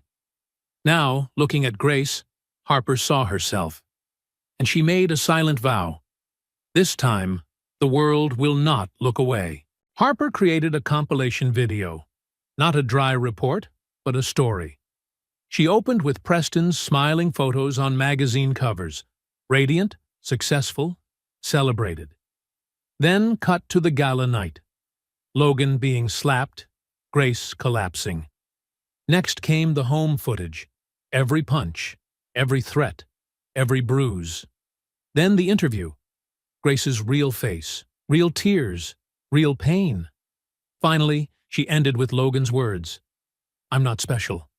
Now, looking at Grace, Harper saw herself, and she made a silent vow. This time, the world will not look away. Harper created a compilation video, not a dry report, but a story. She opened with Preston's smiling photos on magazine covers, radiant, successful, celebrated. Then cut to the gala night. Logan being slapped, Grace collapsing. Next came the home footage, every punch, every threat, every bruise. Then the interview, Grace's real face, real tears, real pain. Finally, she ended with Logan's words, "I'm not special.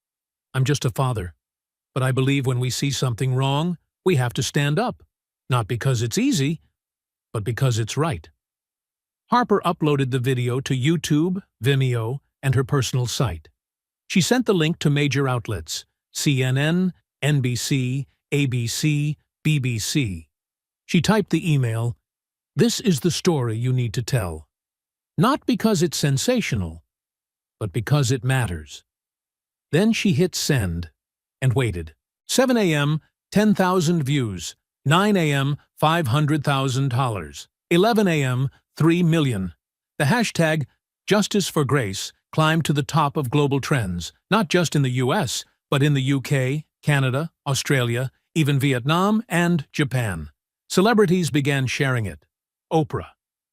I'm just a father. But I believe when we see something wrong, we have to stand up. Not because it's easy, but because it's right." Harper uploaded the video to YouTube, Vimeo, and her personal site. She sent the link to major outlets, CNN, NBC, ABC, BBC. She typed the email, "This is the story you need to tell." Not because it's sensational, but because it matters. Then she hit send and waited. 7 a.m., 10,000 views. 9 a.m., $500,000. 11 a.m., 3 million. The hashtag Justice for Grace climbed to the top of global trends, not just in the US, but in the UK, Canada, Australia, even Vietnam and Japan. Celebrities began sharing it. Oprah.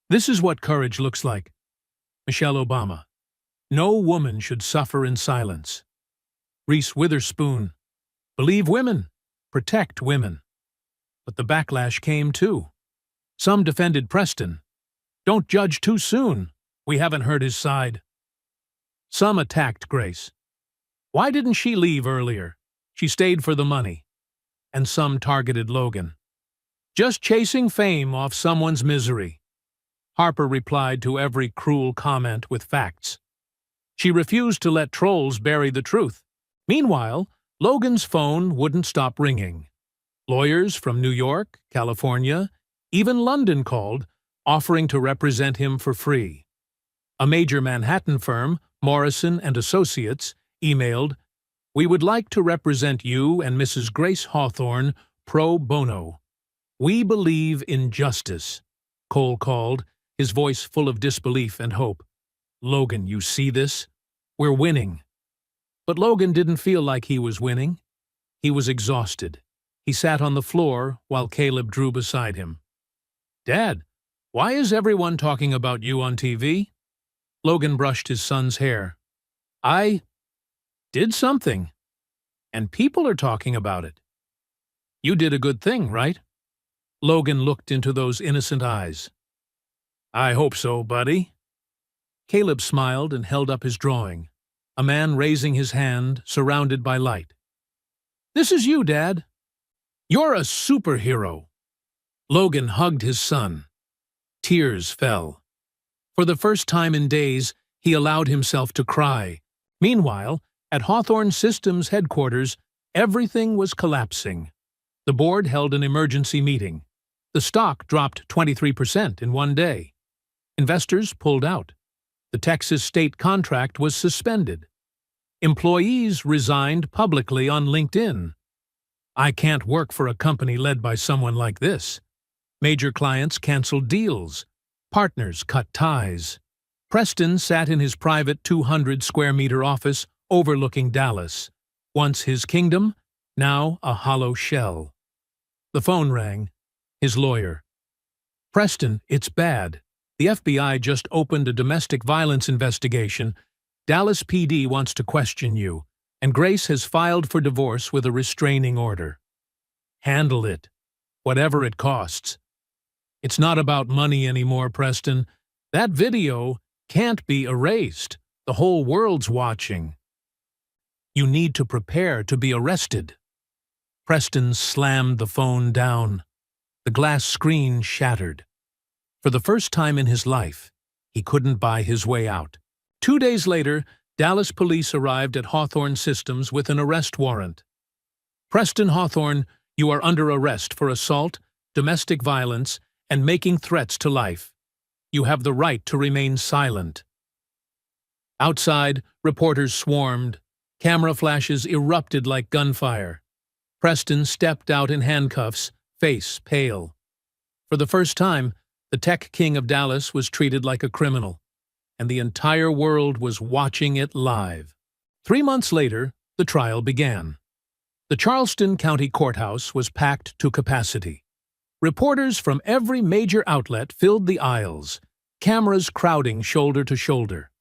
"This is what courage looks like." Michelle Obama. "No woman should suffer in silence." Reese Witherspoon. "Believe women. Protect women." But the backlash came too. Some defended Preston. "Don't judge too soon. We haven't heard his side." Some attacked Grace. "Why didn't she leave earlier? She stayed for the money." And some targeted Logan. "Just chasing fame off someone's misery." Harper replied to every cruel comment with facts. She refused to let trolls bury the truth. Meanwhile, Logan's phone wouldn't stop ringing. Lawyers from New York, California, even London called, offering to represent him for free. A major Manhattan firm, Morrison and Associates, emailed, "We would like to represent you and Mrs. Grace Hawthorne pro bono. We believe in justice." Cole called, his voice full of disbelief and hope. "Logan, you see this? We're winning." But Logan didn't feel like he was winning. He was exhausted. He sat on the floor while Caleb drew beside him. "Dad, why is everyone talking about you on TV?" Logan brushed his son's hair. "I did something, and people are talking about it." "You did a good thing, right?" Logan looked into those innocent eyes. "I hope so, buddy." Caleb smiled and held up his drawing, a man raising his hand, surrounded by light. "This is you, Dad. You're a superhero." Logan hugged his son. Tears fell. For the first time in days, he allowed himself to cry. Meanwhile, at Hawthorne Systems headquarters, everything was collapsing. The board held an emergency meeting. The stock dropped 23% in one day. Investors pulled out. The Texas state contract was suspended. Employees resigned publicly on LinkedIn. "I can't work for a company led by someone like this." Major clients canceled deals. Partners cut ties. Preston sat in his private 200-square-meter office overlooking Dallas. Once his kingdom, now a hollow shell. The phone rang. His lawyer. "Preston, it's bad. The FBI just opened a domestic violence investigation. Dallas PD wants to question you, and Grace has filed for divorce with a restraining order. Handle it, whatever it costs." "It's not about money anymore, Preston. That video can't be erased. The whole world's watching. You need to prepare to be arrested." Preston slammed the phone down. The glass screen shattered. For the first time in his life, he couldn't buy his way out. 2 days later, Dallas police arrived at Hawthorne Systems with an arrest warrant. "Preston Hawthorne, you are under arrest for assault, domestic violence, and making threats to life. You have the right to remain silent." Outside, reporters swarmed. Camera flashes erupted like gunfire. Preston stepped out in handcuffs, face pale. For the first time, the tech king of Dallas was treated like a criminal, and the entire world was watching it live. 3 months later, the trial began. The Charleston County Courthouse was packed to capacity. Reporters from every major outlet filled the aisles, cameras crowding shoulder to shoulder.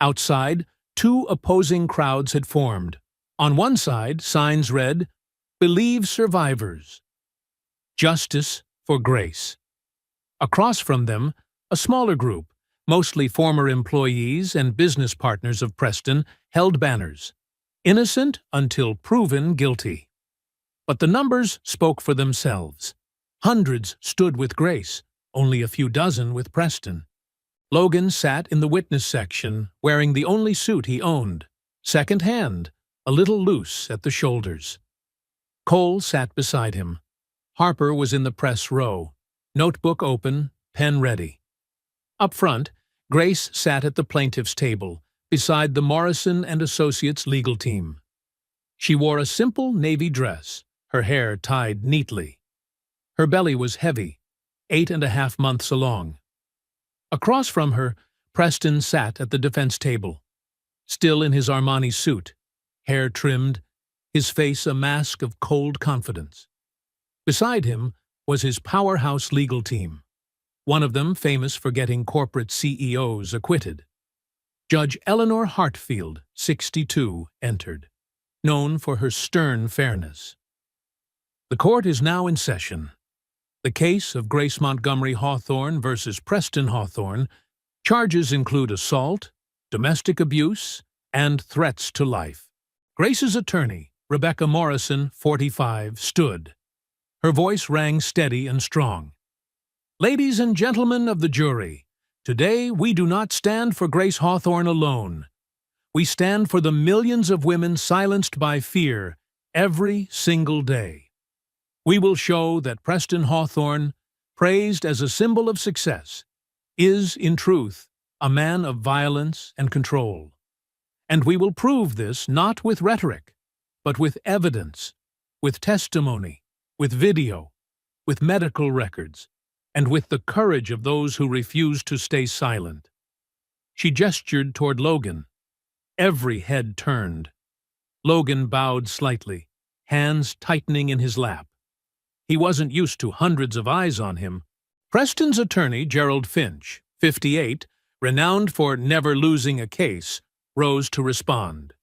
Outside, 2 opposing crowds had formed. On one side, signs read, "Believe survivors. Justice for Grace." Across from them, a smaller group, mostly former employees and business partners of Preston, held banners, "Innocent until proven guilty." But the numbers spoke for themselves. Hundreds stood with Grace, only a few dozen with Preston. Logan sat in the witness section, wearing the only suit he owned, second-hand, a little loose at the shoulders. Cole sat beside him. Harper was in the press row, notebook open, pen ready. Up front, Grace sat at the plaintiff's table, beside the Morrison and Associates legal team. She wore a simple navy dress, her hair tied neatly. Her belly was heavy, 8.5 months along. Across from her, Preston sat at the defense table, still in his Armani suit, hair trimmed, his face a mask of cold confidence. Beside him was his powerhouse legal team, one of them famous for getting corporate CEOs acquitted. Judge Eleanor Hartfield, 62, entered, known for her stern fairness. The court is now in session. The case of Grace Montgomery Hawthorne versus Preston Hawthorne. Charges include assault, domestic abuse, and threats to life. Grace's attorney, Rebecca Morrison, 45, stood. Her voice rang steady and strong. Ladies and gentlemen of the jury, today we do not stand for Grace Hawthorne alone. We stand for the millions of women silenced by fear every single day. We will show that Preston Hawthorne, praised as a symbol of success, is, in truth, a man of violence and control. And we will prove this not with rhetoric, but with evidence, with testimony, with video, with medical records, and with the courage of those who refuse to stay silent. She gestured toward Logan. Every head turned. Logan bowed slightly, hands tightening in his lap. He wasn't used to hundreds of eyes on him. Preston's attorney, Gerald Finch, 58, renowned for never losing a case, rose to respond.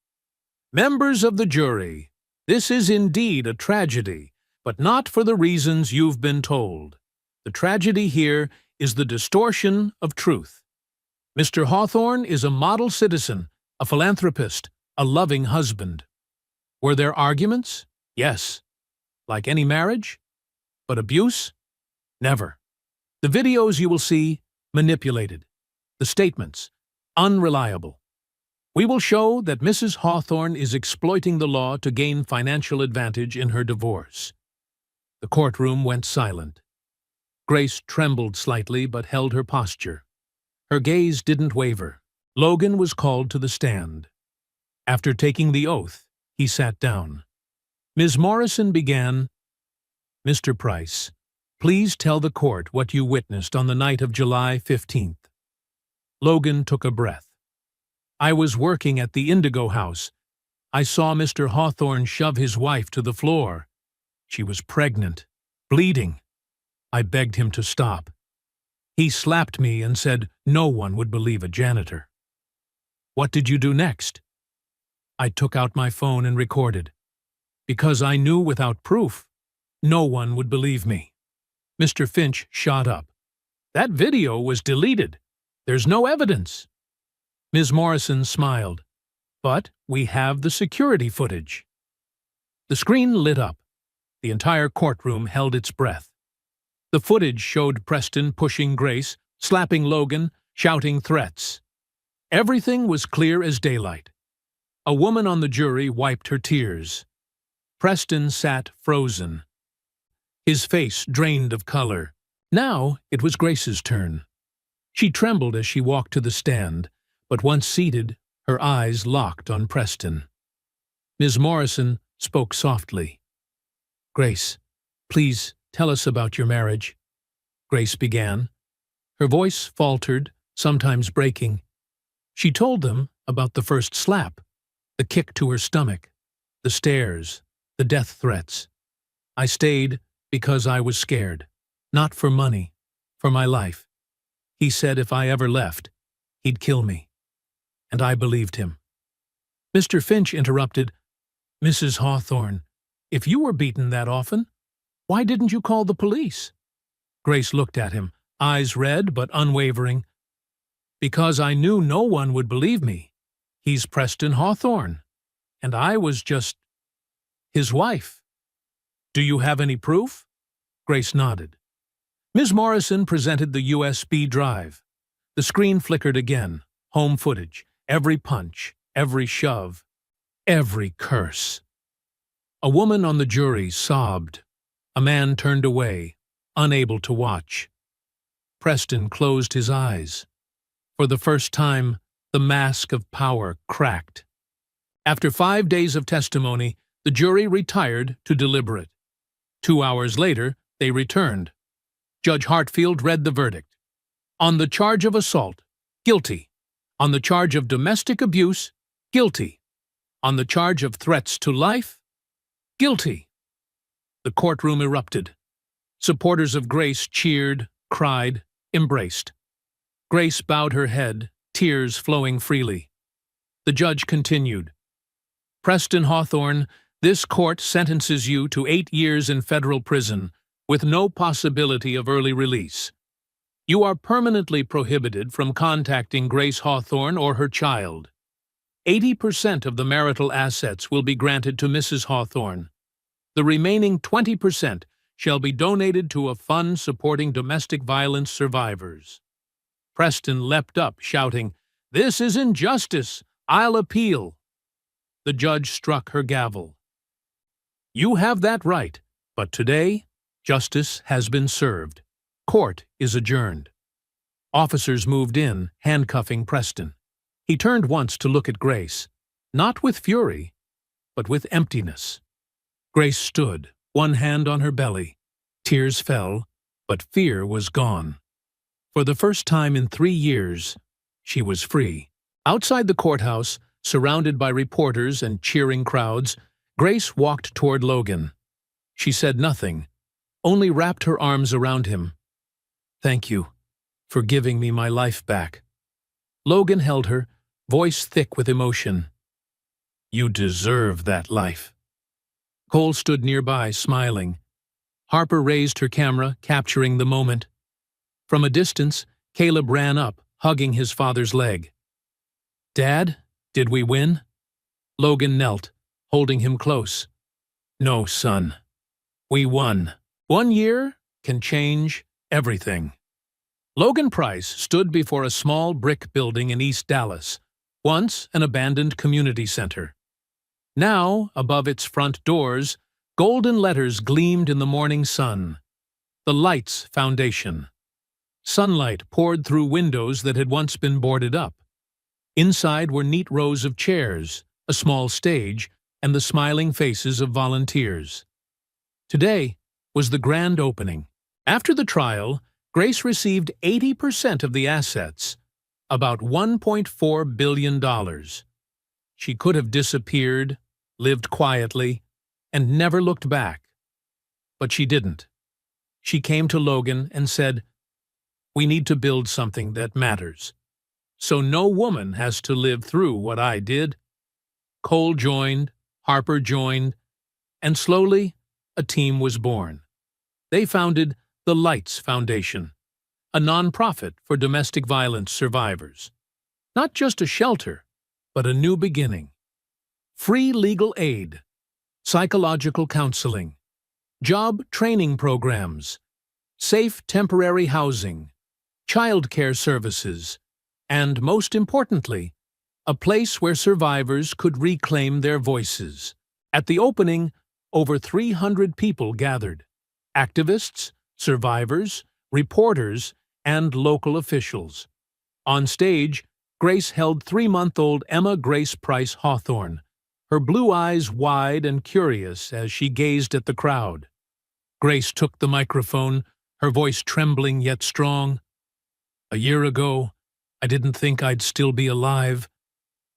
Members of the jury, this is indeed a tragedy, but not for the reasons you've been told. The tragedy here is the distortion of truth. Mr. Hawthorne is a model citizen, a philanthropist, a loving husband. Were there arguments? Yes. Like any marriage? But abuse? Never. The videos you will see, manipulated. The statements, unreliable. We will show that Mrs. Hawthorne is exploiting the law to gain financial advantage in her divorce. The courtroom went silent. Grace trembled slightly but held her posture. Her gaze didn't waver. Logan was called to the stand. After taking the oath, he sat down. Ms. Morrison began, Mr. Price, please tell the court what you witnessed on the night of July 15th. Logan took a breath. I was working at the Indigo House. I saw Mr. Hawthorne shove his wife to the floor. She was pregnant, bleeding. I begged him to stop. He slapped me and said no one would believe a janitor. What did you do next? I took out my phone and recorded. Because I knew without proof, no one would believe me. Mr. Finch shot up. That video was deleted. There's no evidence. Ms. Morrison smiled. But we have the security footage. The screen lit up. The entire courtroom held its breath. The footage showed Preston pushing Grace, slapping Logan, shouting threats. Everything was clear as daylight. A woman on the jury wiped her tears. Preston sat frozen. His face drained of color. Now it was Grace's turn. She trembled as she walked to the stand, but once seated, her eyes locked on Preston. Ms. Morrison spoke softly. Grace, please tell us about your marriage. Grace began. Her voice faltered, sometimes breaking. She told them about the first slap, the kick to her stomach, the stares, the death threats. I stayed because I was scared, not for money, for my life. He said if I ever left, he'd kill me. And I believed him. Mr. Finch interrupted, Mrs. Hawthorne, if you were beaten that often, why didn't you call the police? Grace looked at him, eyes red but unwavering. Because I knew no one would believe me. He's Preston Hawthorne, and I was just his wife. Do you have any proof? Grace nodded. Ms. Morrison presented the USB drive. The screen flickered again. Home footage. Every punch, every shove, every curse. A woman on the jury sobbed. A man turned away, unable to watch. Preston closed his eyes. For the first time, the mask of power cracked. After 5 days of testimony, the jury retired to deliberate. 2 hours later, they returned. Judge Hartfield read the verdict. On the charge of assault, guilty. On the charge of domestic abuse, guilty. On the charge of threats to life, guilty. The courtroom erupted. Supporters of Grace cheered, cried, embraced. Grace bowed her head, tears flowing freely. The judge continued. Preston Hawthorne, this court sentences you to 8 years in federal prison, with no possibility of early release. You are permanently prohibited from contacting Grace Hawthorne or her child. 80% of the marital assets will be granted to Mrs. Hawthorne. The remaining 20% shall be donated to a fund supporting domestic violence survivors. Preston leapt up, shouting, "This is injustice! I'll appeal!" The judge struck her gavel. You have that right, but today, justice has been served. Court is adjourned. Officers moved in, handcuffing Preston. He turned once to look at Grace, not with fury, but with emptiness. Grace stood, one hand on her belly. Tears fell, but fear was gone. For the first time in 3 years, she was free. Outside the courthouse, surrounded by reporters and cheering crowds, Grace walked toward Logan. She said nothing, only wrapped her arms around him. Thank you for giving me my life back. Logan held her, voice thick with emotion. You deserve that life. Cole stood nearby, smiling. Harper raised her camera, capturing the moment. From a distance, Caleb ran up, hugging his father's leg. Dad, did we win? Logan knelt, holding him close. No, son. We won. 1 year can change everything. Logan Price stood before a small brick building in East Dallas, once an abandoned community center. Now, above its front doors, golden letters gleamed in the morning sun. The Lights Foundation. Sunlight poured through windows that had once been boarded up. Inside were neat rows of chairs, a small stage, and the smiling faces of volunteers. Today was the grand opening. After the trial, Grace received 80% of the assets, about $1.4 billion. She could have disappeared, lived quietly, and never looked back. But she didn't. She came to Logan and said, "We need to build something that matters. So no woman has to live through what I did." Cole joined, Harper joined, and slowly a team was born. They founded the Lights Foundation, a nonprofit for domestic violence survivors. Not just a shelter, but a new beginning. Free legal aid, psychological counseling, job training programs, safe temporary housing, childcare services, and most importantly, a place where survivors could reclaim their voices. At the opening, over 300 people gathered. Activists, survivors, reporters, and local officials. On stage, Grace held 3-month-old Emma Grace Price Hawthorne, her blue eyes wide and curious as she gazed at the crowd. Grace took the microphone, her voice trembling yet strong. "A year ago, I didn't think I'd still be alive.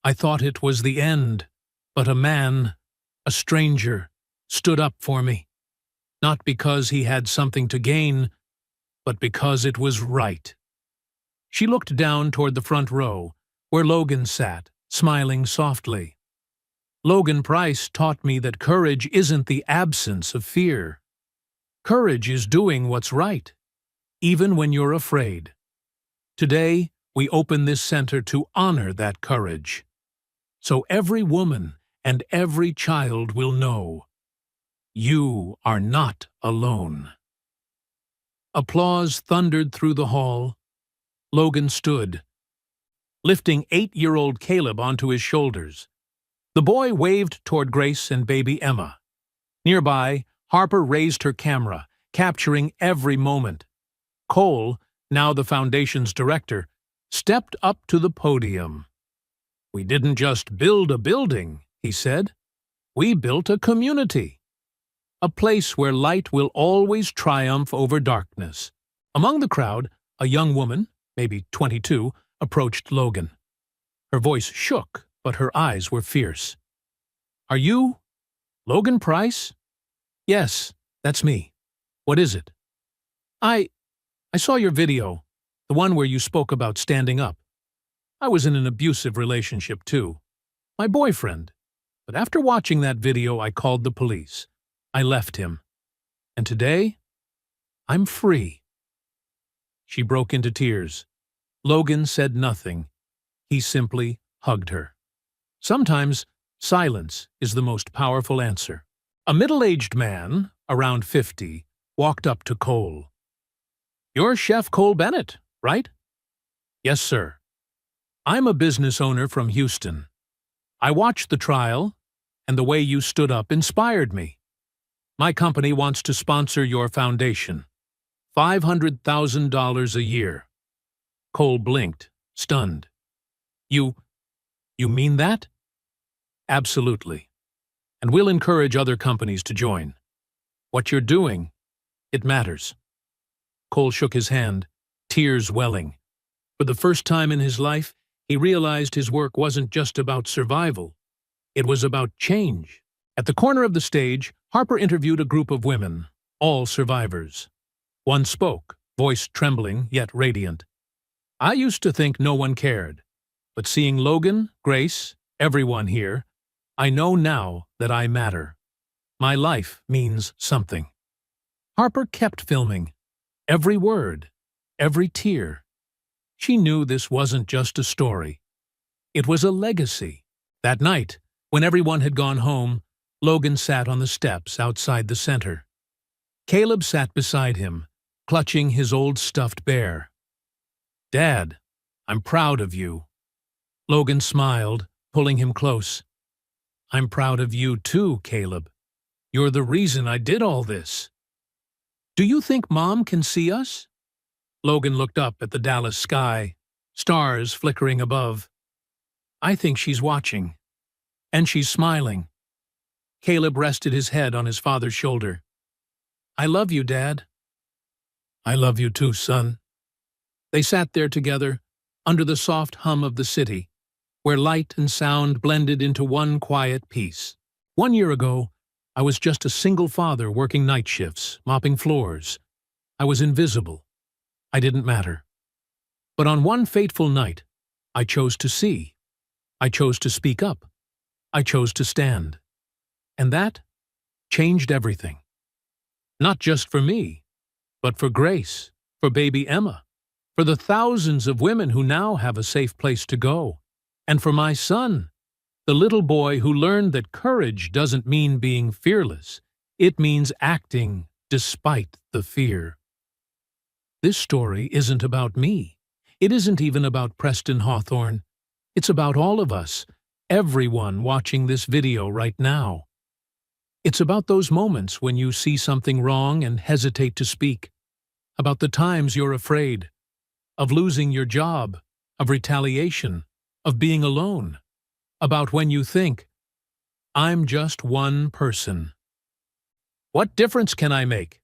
I thought it was the end, but a man, a stranger, stood up for me. Not because he had something to gain, but because it was right." She looked down toward the front row, where Logan sat, smiling softly. Logan Price taught me that courage isn't the absence of fear. Courage is doing what's right, even when you're afraid. Today, we open this center to honor that courage, so every woman and every child will know you are not alone. Applause thundered through the hall. Logan stood, lifting 8-year-old Caleb onto his shoulders. The boy waved toward Grace and baby Emma. Nearby, Harper raised her camera, capturing every moment. Cole, now the foundation's director, stepped up to the podium. "We didn't just build a building," he said. "We built a community. A place where light will always triumph over darkness." Among the crowd, a young woman, maybe 22, approached Logan. Her voice shook, but her eyes were fierce. "Are you Logan Price?" "Yes, that's me. What is it?" I saw your video, the one where you spoke about standing up. I was in an abusive relationship too. My boyfriend. But after watching that video, I called the police. I left him. And today, I'm free." She broke into tears. Logan said nothing. He simply hugged her. Sometimes, silence is the most powerful answer. A middle-aged man, around 50, walked up to Cole. "You're Chef Cole Bennett, right?" "Yes, sir. I'm a business owner from Houston. I watched the trial, and the way you stood up inspired me. My company wants to sponsor your foundation. $500,000 a year." Cole blinked, stunned. You mean that?" "Absolutely. And we'll encourage other companies to join. What you're doing, it matters." Cole shook his hand, tears welling. For the first time in his life, he realized his work wasn't just about survival. It was about change. At the corner of the stage, Harper interviewed a group of women, all survivors. One spoke, voice trembling yet radiant. "I used to think no one cared, but seeing Logan, Grace, everyone here, I know now that I matter. My life means something." Harper kept filming. Every word, every tear. She knew this wasn't just a story. It was a legacy. That night, when everyone had gone home, Logan sat on the steps outside the center. Caleb sat beside him, clutching his old stuffed bear. "Dad, I'm proud of you." Logan smiled, pulling him close. "I'm proud of you too, Caleb. You're the reason I did all this." "Do you think Mom can see us?" Logan looked up at the Dallas sky, stars flickering above. "I think she's watching. And she's smiling." Caleb rested his head on his father's shoulder. "I love you, Dad." "I love you too, son." They sat there together, under the soft hum of the city, where light and sound blended into one quiet peace. 1 year ago, I was just a single father working night shifts, mopping floors. I was invisible. I didn't matter. But on one fateful night, I chose to see. I chose to speak up. I chose to stand. And that changed everything. Not just for me, but for Grace, for baby Emma, for the thousands of women who now have a safe place to go, and for my son, the little boy who learned that courage doesn't mean being fearless. It means acting despite the fear. This story isn't about me. It isn't even about Preston Hawthorne. It's about all of us, everyone watching this video right now. It's about those moments when you see something wrong and hesitate to speak, about the times you're afraid, of losing your job, of retaliation, of being alone, about when you think, "I'm just one person. What difference can I make?"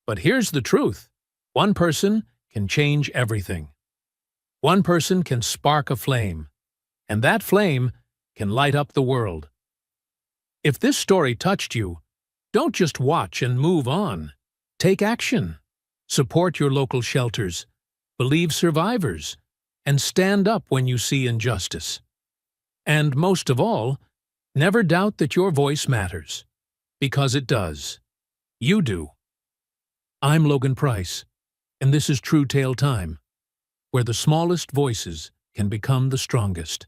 But here's the truth. One person can change everything. One person can spark a flame, and that flame can light up the world. If this story touched you, don't just watch and move on. Take action. Support your local shelters, believe survivors, and stand up when you see injustice. And most of all, never doubt that your voice matters, because it does. You do. I'm Logan Price, and this is True Tale Time, where the smallest voices can become the strongest.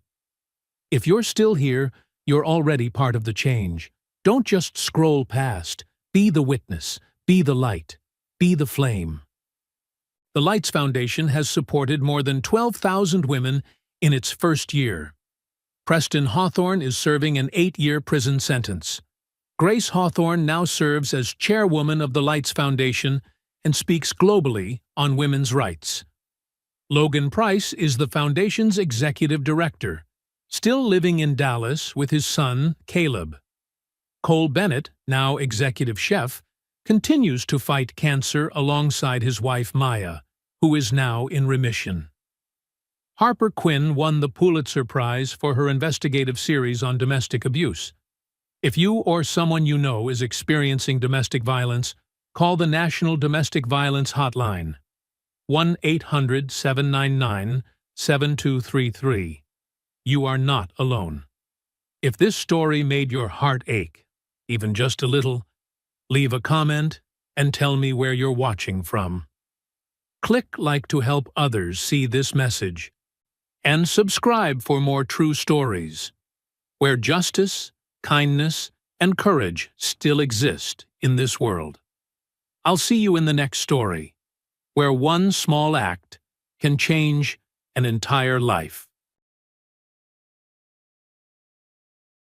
If you're still here, you're already part of the change. Don't just scroll past. Be the witness. Be the light. Be the flame. The Lights Foundation has supported more than 12,000 women in its first year. Preston Hawthorne is serving an 8-year prison sentence. Grace Hawthorne now serves as chairwoman of the Lights Foundation and speaks globally on women's rights. Logan Price is the foundation's executive director, still living in Dallas with his son, Caleb. Cole Bennett, now executive chef, continues to fight cancer alongside his wife Maya, who is now in remission. Harper Quinn won the Pulitzer Prize for her investigative series on domestic abuse. If you or someone you know is experiencing domestic violence, call the National Domestic Violence Hotline, 1-800-799-7233. You are not alone. If this story made your heart ache, even just a little, leave a comment and tell me where you're watching from. Click like to help others see this message. And subscribe for more true stories, where justice, kindness, and courage still exist in this world. I'll see you in the next story, where one small act can change an entire life.